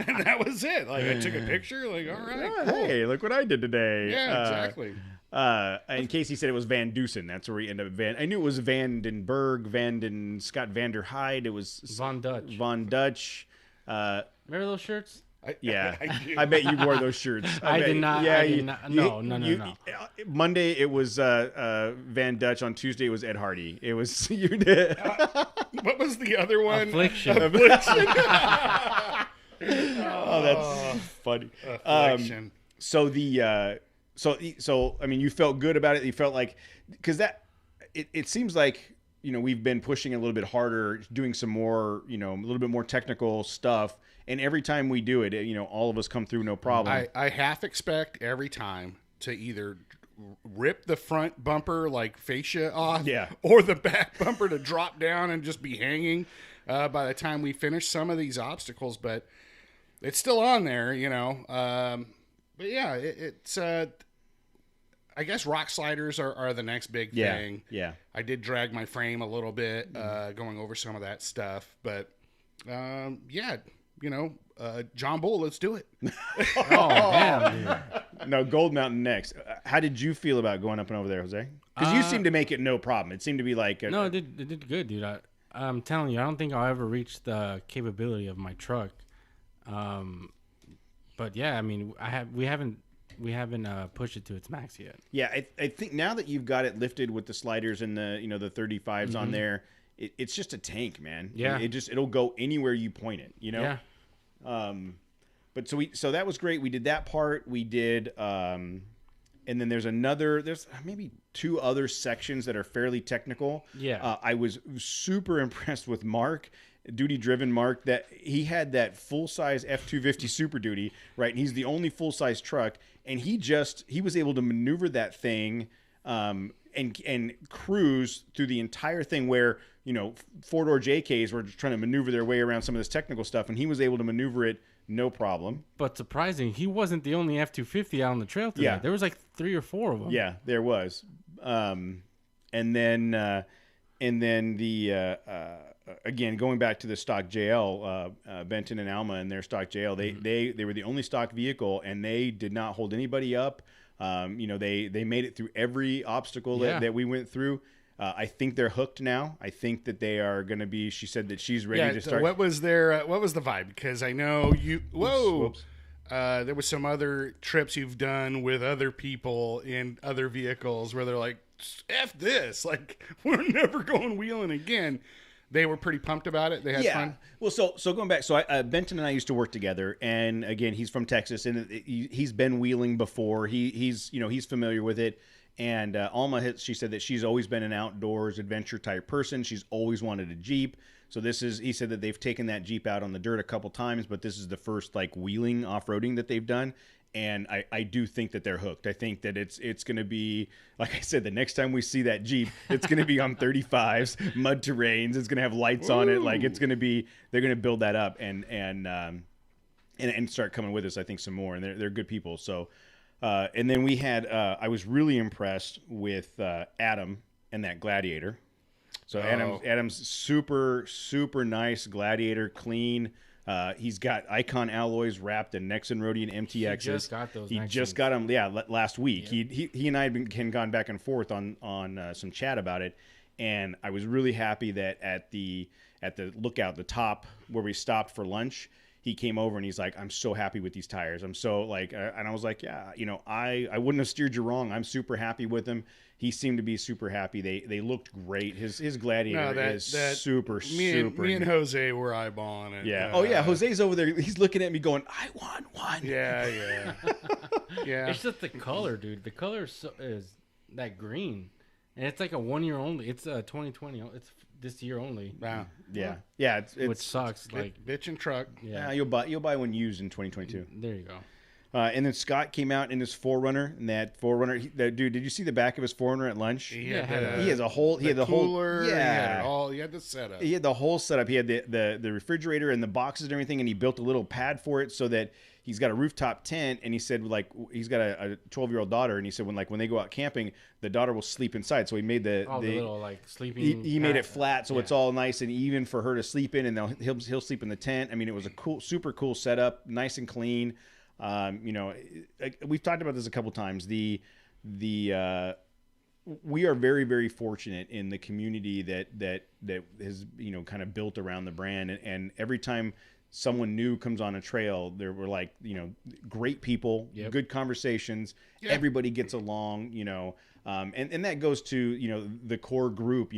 And that was it. Like, I took a picture, like, all right, cool. Hey, look what I did today. Yeah, exactly. And Casey said it was Van Dusen. That's where we ended up. I knew it was Vandenberg, Scott Vanderhyde. It was Von Dutch. Von Dutch. Remember those shirts? Yeah, I do. I bet you wore those shirts. I did not. Yeah, I did not. No. Monday it was Van Dutch. On Tuesday it was Ed Hardy. It was you did. What was the other one? Affliction. Oh, that's funny. Affliction. So I mean, you felt good about it. You felt like, because it seems like, we've been pushing it a little bit harder, doing some more, a little bit more technical stuff. And every time we do it, all of us come through no problem. I half expect every time to either rip the front bumper like fascia off, or the back bumper to drop down and just be hanging by the time we finish some of these obstacles. But it's still on there, but yeah, it's I guess rock sliders are the next big thing. Yeah. I did drag my frame a little bit going over some of that stuff, but John Bull, let's do it. Oh, damn, dude. No, Gold Mountain next. How did you feel about going up and over there, Jose? Because you seemed to make it no problem. It seemed to be like... it did good, dude. I'm telling you, I don't think I'll ever reach the capability of my truck. But yeah, I mean, we haven't pushed it to its max yet. Yeah, I think now that you've got it lifted with the sliders and the the 35s on there, it's just a tank, man. Yeah, it'll go anywhere you point it. Yeah. But so that was great. We did that part. We did, and then there's maybe 2 other sections that are fairly technical. Yeah. I was super impressed with Mark. Duty driven Mark, that he had that full size F-250 Super Duty, right? And he's the only full size truck, and he was able to maneuver that thing and cruise through the entire thing. Where 4-door JKs were trying to maneuver their way around some of this technical stuff, and he was able to maneuver it no problem. But surprising, he wasn't the only F-250 out on the trail today. Yeah, there was like 3 or 4 of them. Yeah, there was, and then the. Again, going back to the stock JL, Benton and Alma and their stock JL, they were the only stock vehicle, and they did not hold anybody up. They made it through every obstacle that we went through. I think they're hooked now. I think that they are going to be. She said that she's ready to start. What was their? What was the vibe? Because I know you. Whoa. Whoops. There was some other trips you've done with other people in other vehicles where they're like, "F this! Like we're never going wheeling again." They were pretty pumped about it. They had fun. Well, so going back, so Benton and I used to work together, and again, he's from Texas, and he's been wheeling before. He's familiar with it. And Alma, she said that she's always been an outdoors adventure type person. She's always wanted a Jeep. So he said that they've taken that Jeep out on the dirt a couple times, but this is the first like wheeling off-roading that they've done. And I do think that they're hooked. I think that it's going to be, like I said, the next time we see that Jeep, it's going to be on 35s, mud terrains. It's going to have lights on it. Like it's going to be, they're going to build that up and start coming with us. I think some more, and they're good people. So, and then we had, I was really impressed with Adam and that Gladiator. So Adam's super, super nice Gladiator, clean. He's got Icon alloys wrapped in Nexen Rhodium MTXs. He just got those. He just got them, last week. Yep. He and I had gone back and forth on some chat about it, and I was really happy that at the lookout, the top where we stopped for lunch, he came over and he's like, "I'm so happy with these tires. I'm so like," and I was like, "Yeah, I wouldn't have steered you wrong. I'm super happy with them." He seemed to be super happy. They looked great. His Gladiator is super. Me and Jose were eyeballing it. Yeah. Jose's over there. He's looking at me going, "I want one." Yeah. Yeah. It's just the color, dude. The color is that green, and it's like a 1 year only. It's 2020. It's this year only. Wow. Yeah. It's which sucks. Like bitch and truck. Yeah. You'll buy one used in 2022. There you go. And then Scott came out in his 4Runner, and that 4Runner, dude, did you see the back of his 4Runner at lunch? He had the whole cooler. He had the setup. He had the whole setup. He had the refrigerator and the boxes and everything, and he built a little pad for it so that he's got a rooftop tent. And he said, like, he's got a 12-year-old daughter, and he said when they go out camping, the daughter will sleep inside. So he made the little like sleeping. He made it flat so it's all nice and even for her to sleep in, and he'll sleep in the tent. I mean, it was a super cool setup, nice and clean. We've talked about this a couple times. We are very, very fortunate in the community that has kind of built around the brand, and every time someone new comes on a trail, there were like great people, good conversations, everybody gets along, and that goes to the core group,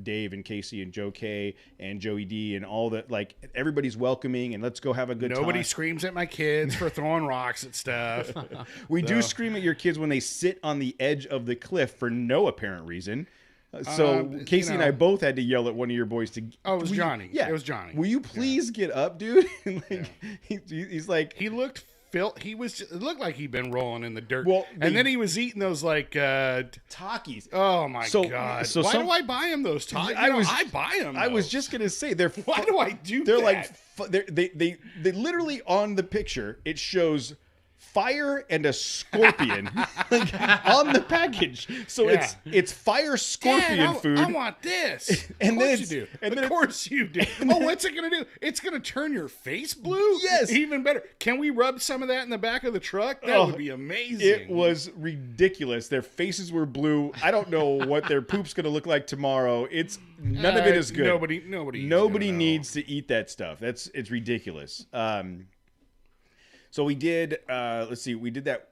Dave and Casey and Joe K and Joey D and all that. Like everybody's welcoming, and let's go have a good time. Nobody screams at my kids for throwing rocks at stuff. We do scream at your kids when they sit on the edge of the cliff for no apparent reason. So Casey and I know. both had to yell at one of your boys to. Oh, it was will you- Johnny. Yeah, It was Johnny. Will you please get up, dude? Like, he's like, He looked he was. It looked like he'd been rolling in the dirt. Well, and then he was eating those like. Takis. Oh my So- god! so Why some- do I buy him those Takis? I buy them. I was just gonna say they're. Why do I do They're that? like they literally on the picture it shows fire and a scorpion like on the package. So Yeah. it's fire scorpion Dad, food. I want this. And of then course you it's- do. and then of it's- course you do. Oh, what's it gonna do? It's gonna turn your face blue. Yes. Even better. Can we rub some of that in the back of the truck? That Oh, would be amazing. It was ridiculous. Their faces were blue. I don't know what their poop's gonna look like tomorrow. It's none of it is good. Nobody needs to eat that stuff. It's ridiculous. So we did. Let's see. We did that.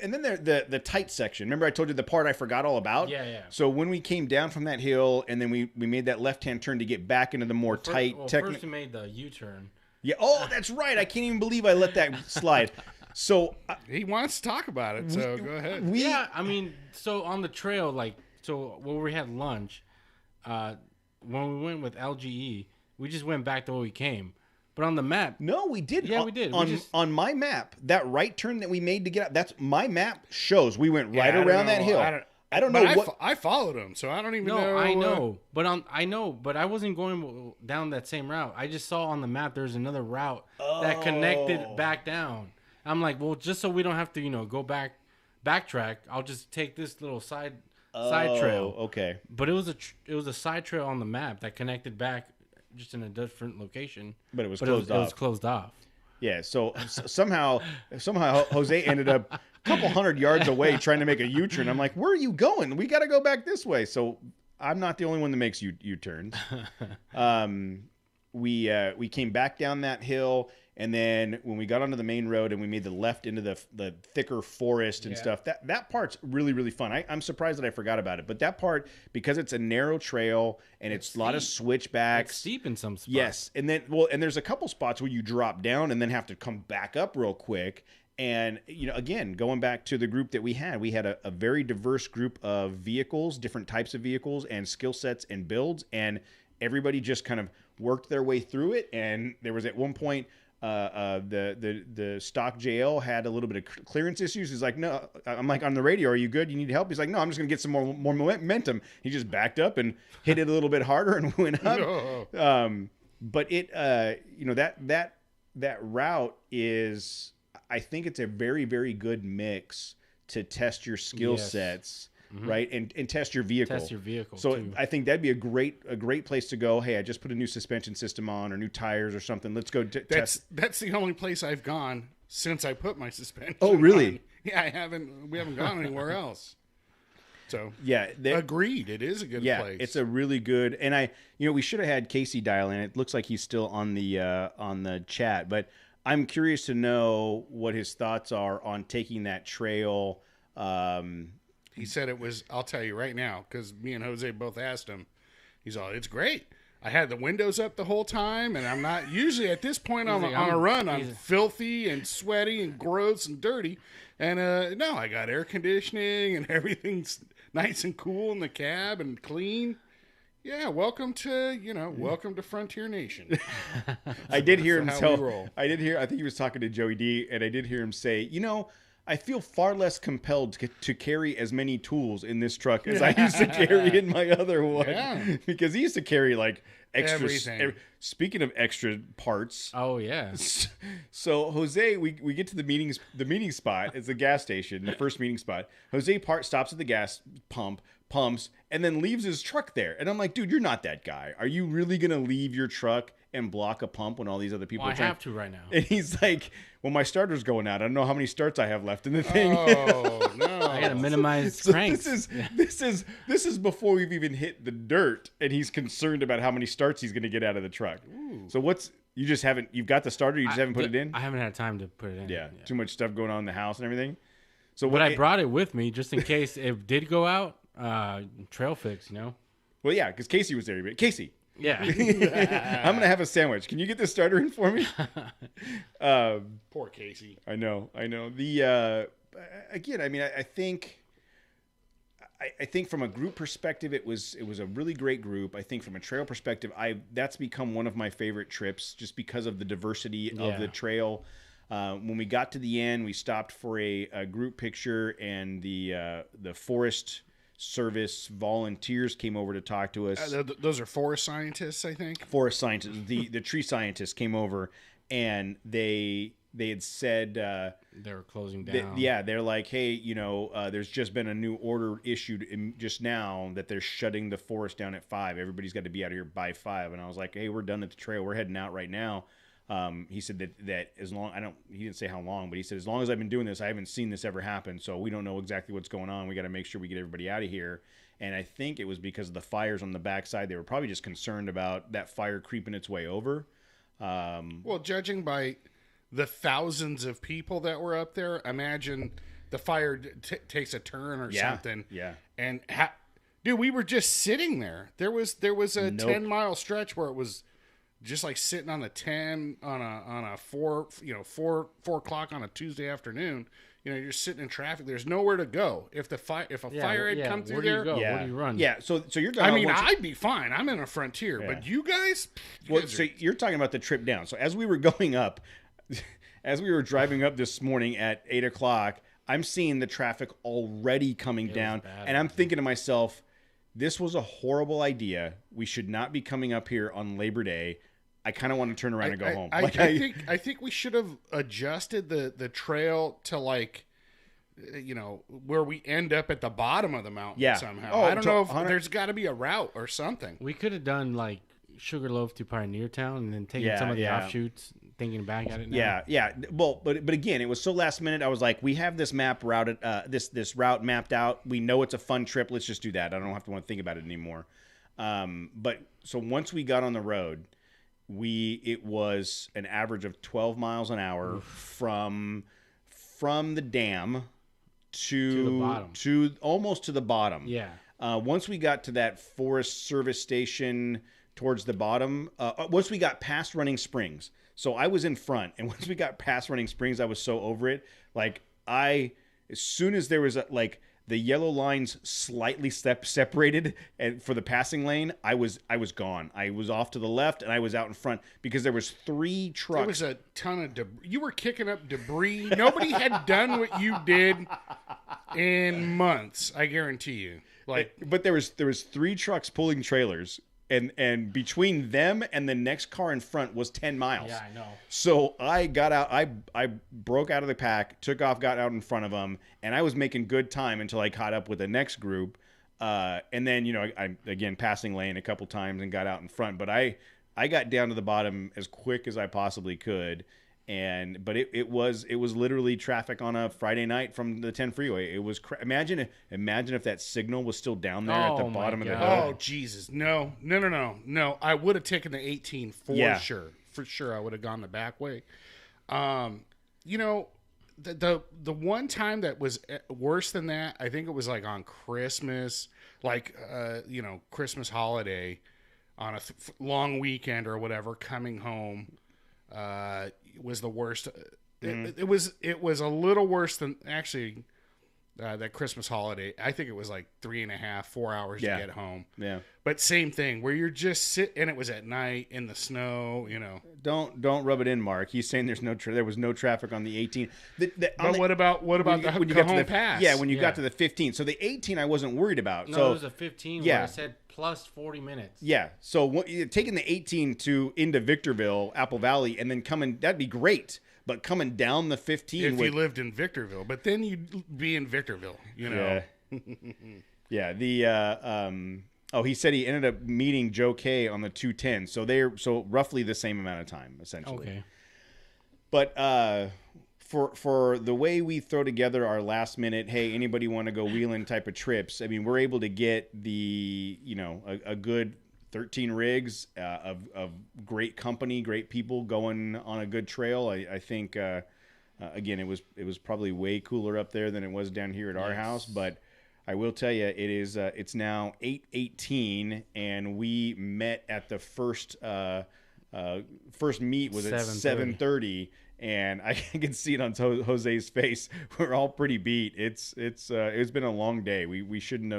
And then the tight section. Remember, I told you the part I forgot all about. Yeah. So when we came down from that hill, and then we made that left hand turn to get back into the more tight. First we made the U-turn. Yeah. Oh, that's right. I can't even believe I let that slide. So He wants to talk about it, so go ahead. Yeah, I mean, so on the trail, like, so when we had lunch, when we went with LGE, we just went back the way we came. But on the map, No, we didn't. Yeah, we did. On my map, that right turn that we made to get out, that's my map shows we went right I don't around know. that hill. I don't But know what. I followed him, so I don't even know. no, I know, but I wasn't going down that same route. I just saw on the map there's another route that connected back down. I'm like, well, just so we don't have to, go backtrack, I'll just take this little side trail. Okay. But it was a side trail on the map that connected back, just in a different location. But it was It closed off. was closed off. Yeah. So somehow Jose ended up a couple hundred yards away trying to make a U-turn. I'm like, where are you going? We got to go back this way. So I'm not the only one that makes U-turns. We came back down that hill. And then when we got onto the main road and we made the left into the thicker forest and stuff, that part's really, really fun. I'm surprised that I forgot about it. But that part, because it's a narrow trail and it's a lot of switchbacks. It's steep in some spots. Yes. And then, and there's a couple spots where you drop down and then have to come back up real quick. And, again, going back to the group that we had a very diverse group of vehicles, different types of vehicles and skill sets and builds. And everybody just kind of worked their way through it. And there was at one point, the stock JL had a little bit of clearance issues. He's like, no, I'm like, on the radio, are you good? You need help? He's like, no, I'm just gonna get some more momentum. He just backed up and hit it a little bit harder and went up. No. But it, that route is, I think it's a very, very good mix to test your skill Yes. sets. Right, and test your vehicle. Test your vehicle, So too. I think that'd be a great place to go. Hey, I just put a new suspension system on, or new tires, or something. Let's go test. That's the only place I've gone since I put my suspension. Oh, really? on. Yeah, we haven't gone anywhere else. So Yeah, agreed. It is a good place. it's a really good. And we should have had Casey dial in. It looks like he's still on the chat, but I'm curious to know what his thoughts are on taking that trail. He said it was, I'll tell you right now, because me and Jose both asked him. He's all, it's great. I had the windows up the whole time, and I'm not usually at this point on like, a run. I'm he's- filthy and sweaty and gross and dirty. And no, I got air conditioning and everything's nice and cool in the cab and clean. Yeah, welcome to Frontier Nation. I did hear him That's how we tell. roll. I think he was talking to Joey D, and I did hear him say, I feel far less compelled to carry as many tools in this truck as I used to carry in my other one. Yeah. Because he used to carry like extra. Everything. Speaking of extra parts, Oh yeah. so Jose, we get to the meeting spot. It's the gas station, the first meeting spot. Jose stops at the gas pump, pumps, and then leaves his truck there. And I'm like, dude, you're not that guy. Are you really gonna leave your truck and block a pump when all these other people Well, I are trying? have to right now. And he's like, well, my starter's going out. I don't know how many starts I have left in the thing. Oh, no. I gotta minimize So cranks. this is before we've even hit the dirt, and he's concerned about how many starts he's going to get out of the truck. So you've got the starter, you just haven't put it in? I haven't had time to put it in. Yeah, too much stuff going on in the house and everything. So But I brought it with me just in case it did go out. Trail fix, Well, yeah, because Casey was there. But Casey, Yeah. I'm going to have a sandwich. Can you get this starter in for me? Poor Casey. I know. The again, I mean, I think I think from a group perspective, it was a really great group. I think from a trail perspective, that's become one of my favorite trips just because of the diversity of the trail. When we got to the end, we stopped for a group picture, and the Forest Service volunteers came over to talk to us. Those are forest scientists, I think. Forest scientists, the tree scientists came over, and they had said they were closing down. They're like, hey, there's just been a new order issued just now that they're shutting the forest down at 5. Everybody's got to be out of here by 5. And I was like, hey, we're done at the trail. We're heading out right now. He said that as long, he didn't say how long, but he said, as long as I've been doing this, I haven't seen this ever happen. So we don't know exactly what's going on. We got to make sure we get everybody out of here. And I think it was because of the fires on the backside. They were probably just concerned about that fire creeping its way over. Well, judging by the thousands of people that were up there, imagine the fire takes a turn or something. Yeah. And dude, we were just sitting there. There was a 10-mile stretch where it was just like sitting on the 10 on a 4 o'clock on a Tuesday afternoon. You're sitting in traffic. There's nowhere to go. If a fire had come through where do you there, go? Where do you run? Yeah. So you're talking. I'd be fine. I'm in a Frontier, but you guys. You're talking about the trip down. So as we were going up, as we were driving up this morning at 8 o'clock, I'm seeing the traffic already coming down, and I'm thinking to myself, this was a horrible idea. We should not be coming up here on Labor Day. I kind of want to turn around and go home. I think we should have adjusted the trail to where we end up at the bottom of the mountain somehow. I don't know if there's got to be a route or something. We could have done like Sugarloaf to Pioneer Town and then taken some of the offshoots, thinking back at it now. Yeah. Well, but again, it was so last minute. I was like, we have this map routed, this route mapped out. We know it's a fun trip. Let's just do that. I don't have to want to think about it anymore. But so once we got on the road, it was an average of 12 miles an hour from the dam to the bottom. to almost to the bottom. Yeah. Once we got to that Forest Service station towards the bottom, once we got past Running Springs, so I was in front, and once we got past Running Springs, I was so over it. Like as soon as there was the yellow lines slightly separated and for the passing lane, I was gone. I was off to the left, and I was out in front because there was 3 trucks. There was a ton of debris. You were kicking up debris. Nobody had done what you did in months, I guarantee you. But there was 3 trucks pulling trailers, and between them and the next car in front was 10 miles. Yeah, I know. So I got out, I broke out of the pack, took off, got out in front of them, and I was making good time until I caught up with the next group. And then, I again, passing lane a couple times and got out in front, but I got down to the bottom as quick as I possibly could. But it was literally traffic on a Friday night from the 10 freeway. It was imagine if that signal was still down there at the bottom of the hill. Oh Jesus, no! I would have taken the 18 for sure. I would have gone the back way. The one time that was worse than that, I think it was like on Christmas, Christmas holiday, on a long weekend or whatever, coming home. Was the worst. It was a little worse than actually that Christmas holiday. I think it was like 3.5, 4 hours to get home. Yeah. But same thing where you're just and it was at night in the snow, Don't rub it in, Mark. He's saying there was no traffic on the 18. What about the Cajon Pass? Yeah, when you got to the 15. So the 18 I wasn't worried about. No, it was a 15 where I said plus 40 minutes. Yeah. So taking the 18 into Victorville, Apple Valley, and then that'd be great. But coming down the 15, if you lived in Victorville, but then you'd be in Victorville, Yeah. Yeah. He said he ended up meeting Joe Kay on the 210. So roughly the same amount of time, essentially. Okay. But for the way we throw together our last minute, hey, anybody want to go wheeling type of trips? I mean, we're able to get a good 13 rigs of great company, great people going on a good trail. I think again, it was probably way cooler up there than it was down here at our house, but I will tell you, it's now 8:18, and we met at the first meet was at 7:30, and I can see it on Jose's face. We're all pretty beat. It's been a long day. We shouldn't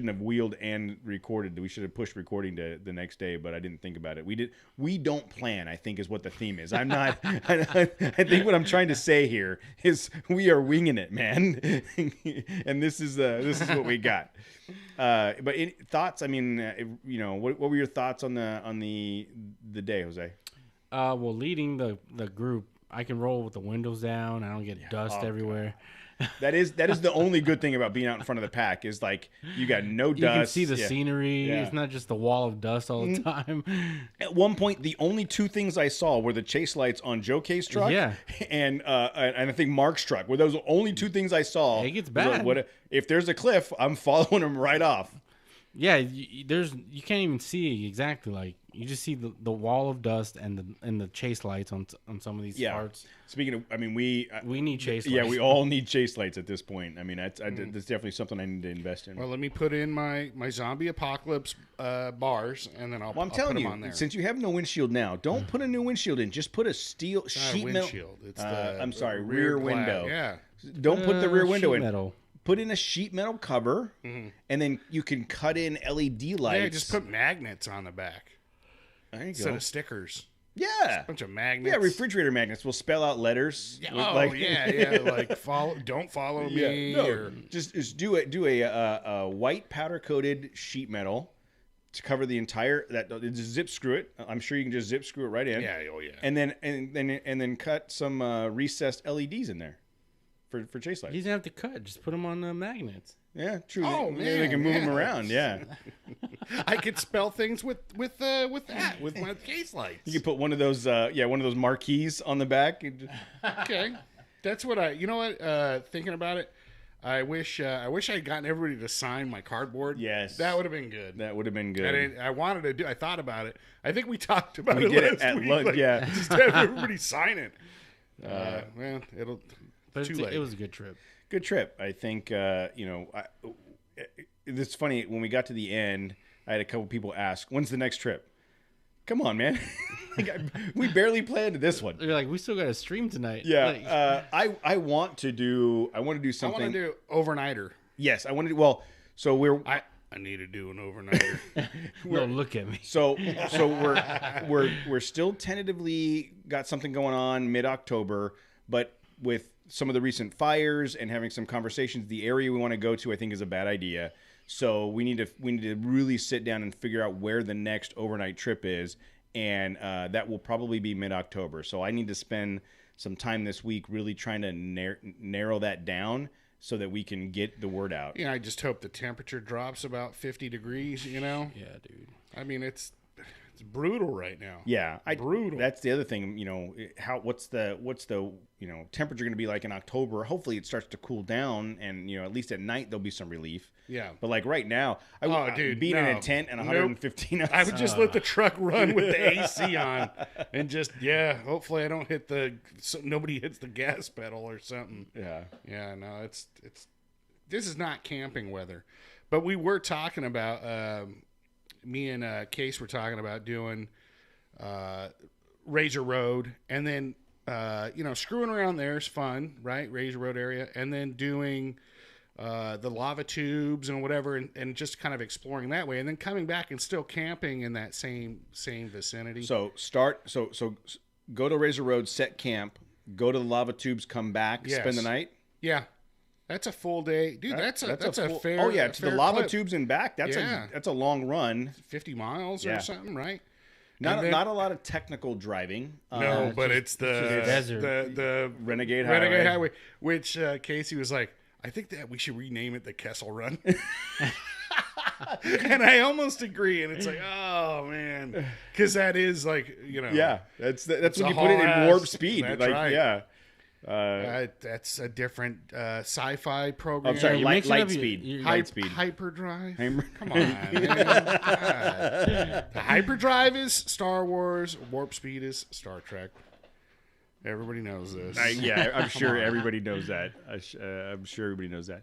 have wheeled and recorded. We should have pushed recording to the next day, but I didn't think about it. We don't plan, I think, is what the theme is. I'm not. I think what I'm trying to say here is we are winging it, man, and this is what we got. But thoughts? I mean, what were your thoughts on the day, Jose? Well, leading the group, I can roll with the windows down. I don't get dust everywhere. That is the only good thing about being out in front of the pack is like you got no dust. You can see the scenery. Yeah. It's not just the wall of dust all the time. At one point, the only two things I saw were the chase lights on Joe K's truck, and I think Mark's truck. Were those the only two things I saw? It gets bad. If there's a cliff, I'm following him right off. Yeah, you can't even see exactly. Like you just see the wall of dust and the chase lights on some of these parts. Speaking of, I mean, we need chase lights. Yeah, we all need chase lights at this point. I mean, that's definitely something I need to invest in. Well, let me put in my zombie apocalypse bars, and then I'll put them on there. Since you have no windshield now, don't put a new windshield in. Just put a steel sheet metal. It's the rear window. Yeah. Don't put the rear window in. Metal. Put in a sheet metal cover, and then you can cut in LED lights. Yeah, just put magnets on the back. There you Instead go. of stickers. Yeah. Just a bunch of magnets. Yeah, refrigerator magnets will spell out letters. Yeah, like don't follow me. Yeah, no, or... just do a white powder coated sheet metal to cover the entire just zip screw it. I'm sure you can just zip screw it right in. Yeah, oh yeah. And then cut some recessed LEDs in there for chase lights. You don't have to cut. Just put them on the magnets. Yeah, true. Oh, they can move them around. Yeah. I could spell things with my case lights. You can put one of those marquees on the back. Okay, that's what thinking about it, I wish I had gotten everybody to sign my cardboard. Yes, that would have been good. That would have been good. I wanted to do. I thought about it. I think we talked about it last at week. lunch. Yeah, just have everybody sign it. Well, it'll. But too late. It was a good trip. Good trip. I think it's funny when we got to the end. I had a couple people ask, "When's the next trip?" Come on, man. We barely planned this one. You're like, we still got a stream tonight. Yeah. I want to do something. I want to do overnighter. Yes, I want to do. Well, so I need to do an overnighter. No, look at me. So we're still tentatively got something going on mid-October, but with some of the recent fires and having some conversations, the area we want to go to, I think, is a bad idea. So we need to really sit down and figure out where the next overnight trip is, and that will probably be mid-October. So I need to spend some time this week really trying to narrow that down so that we can get the word out. I just hope the temperature drops about 50 degrees. Yeah, dude. I mean, it's brutal right now. Yeah, brutal. That's the other thing. What's the temperature going to be like in October? Hopefully, it starts to cool down, and at least at night there'll be some relief. Yeah. But like right now, being in a tent and 115. I would just let the truck run with the AC on, and just hopefully I don't nobody hits the gas pedal or something. Yeah. Yeah. No, it's this is not camping weather, but we were talking about. Me and Case were talking about doing Razor Road, and then screwing around there is fun, right? Razor Road area, and then doing the lava tubes and whatever, and just kind of exploring that way, and then coming back and still camping in that same vicinity. So go to Razor Road, set camp, go to the lava tubes, come back, spend the night. Yeah. That's a full day, dude. That's a fair. Oh yeah, to the lava clip. tubes and back. That's a long run. 50 miles or something, right? Not a lot of technical driving. No, but it's the desert. The Renegade Highway, which Casey was like, I think that we should rename it the Kessel Run. And I almost agree, and it's like, oh man, because that is like yeah, that's when you put it in warp speed. That's like right. Yeah. That's a different sci-fi program. I'm sorry, light speed. Hyperdrive. Come on, man. The hyperdrive is Star Wars. Warp speed is Star Trek. Everybody knows this. I'm sure everybody knows that. I'm sure everybody knows that.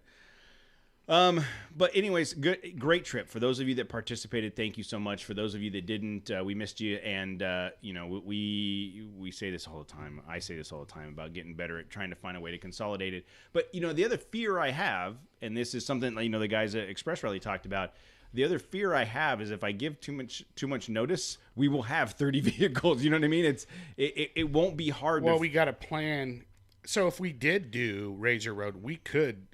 But anyways, great trip. For those of you that participated, thank you so much. For those of you that didn't, we missed you. And we say this all the time. I say this all the time about getting better at trying to find a way to consolidate it. But the other fear I have, and this is something the guys at Express Rally talked about. The other fear I have is if I give too much notice, we will have 30 vehicles. You know what I mean? It won't be hard. Well, we got to plan. So if we did do Razor Road, we could,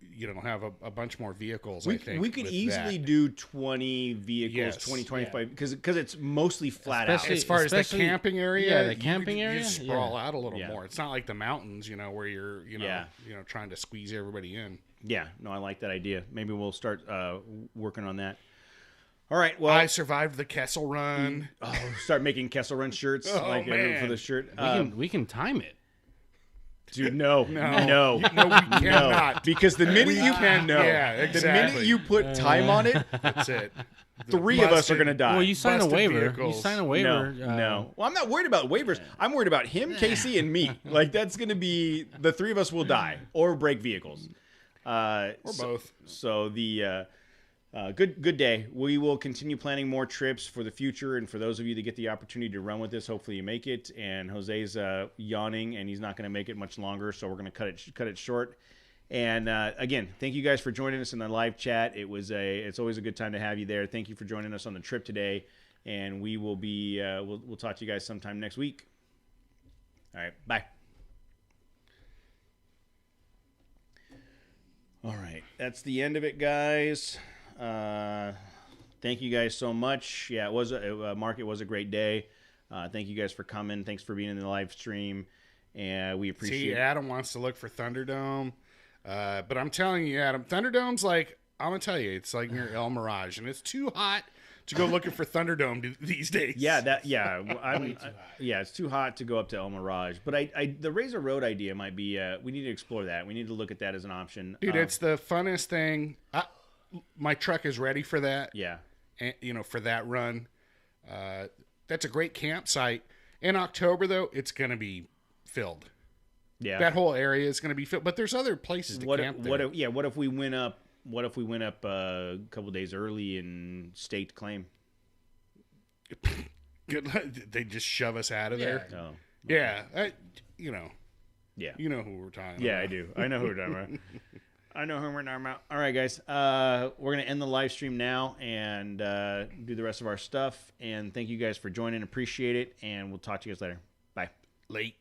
have a bunch more vehicles. I think we could with easily that. do 20 vehicles, Yes, 20, 25, because it's mostly flat out. Especially- As far as the especially- camping area, yeah, the camping area, you sprawl yeah. out a little Yeah. more. It's not like the mountains, where you're, Yeah. trying to squeeze everybody in. Yeah, no, I like that idea. Maybe we'll start working on that. All right, well, I survived the Kessel Run. start making Kessel Run shirts Oh, man. for the shirt. We can time it. Dude, no, No, we cannot. because the minute you can, Yeah, the minute exactly. you put time on it, That's it. three of us are gonna die. Well, you sign a busted waiver. vehicles. You sign a no, waiver. no. Well, I'm not worried about waivers. I'm worried about him, Casey, and me. Like that's gonna be the three of us will die or break vehicles, Or both. So the good day. We will continue planning more trips for the future, and for those of you that get the opportunity to run with this, hopefully you make it. And Jose's yawning, and he's not going to make it much longer, so we're going to cut it short. And again, thank you guys for joining us in the live chat. It's always a good time to have you there. Thank you for joining us on the trip today, and we will be we'll talk to you guys sometime next week. All right, bye. All right, that's the end of it, guys. Thank you guys so much. Yeah, Mark, it was a great day. Thank you guys for coming. Thanks for being in the live stream, and we appreciate See, it. Adam wants to look for Thunderdome, but I'm telling you, Adam, Thunderdome's like, I'm gonna tell you, it's like near El Mirage, and it's too hot to go looking for Thunderdome these days. It's too hot to go up to El Mirage. But the Razor Road idea might be. We need to explore that. We need to look at that as an option. Dude, it's the funnest thing. My truck is ready for that. Yeah. And, for that run. That's a great campsite. In October, though, it's going to be filled. Yeah. That whole area is going to be filled. But there's other places to camp there. What if we went up? What if we went up a couple days early and staked claim? Good luck. They just shove us out of there. Oh. Yeah. Yeah. You know who we're talking about. Yeah, I do. I know who we're talking about. I know who we're talking about. All right, guys. We're going to end the live stream now and do the rest of our stuff. And thank you guys for joining. Appreciate it. And we'll talk to you guys later. Bye. Late.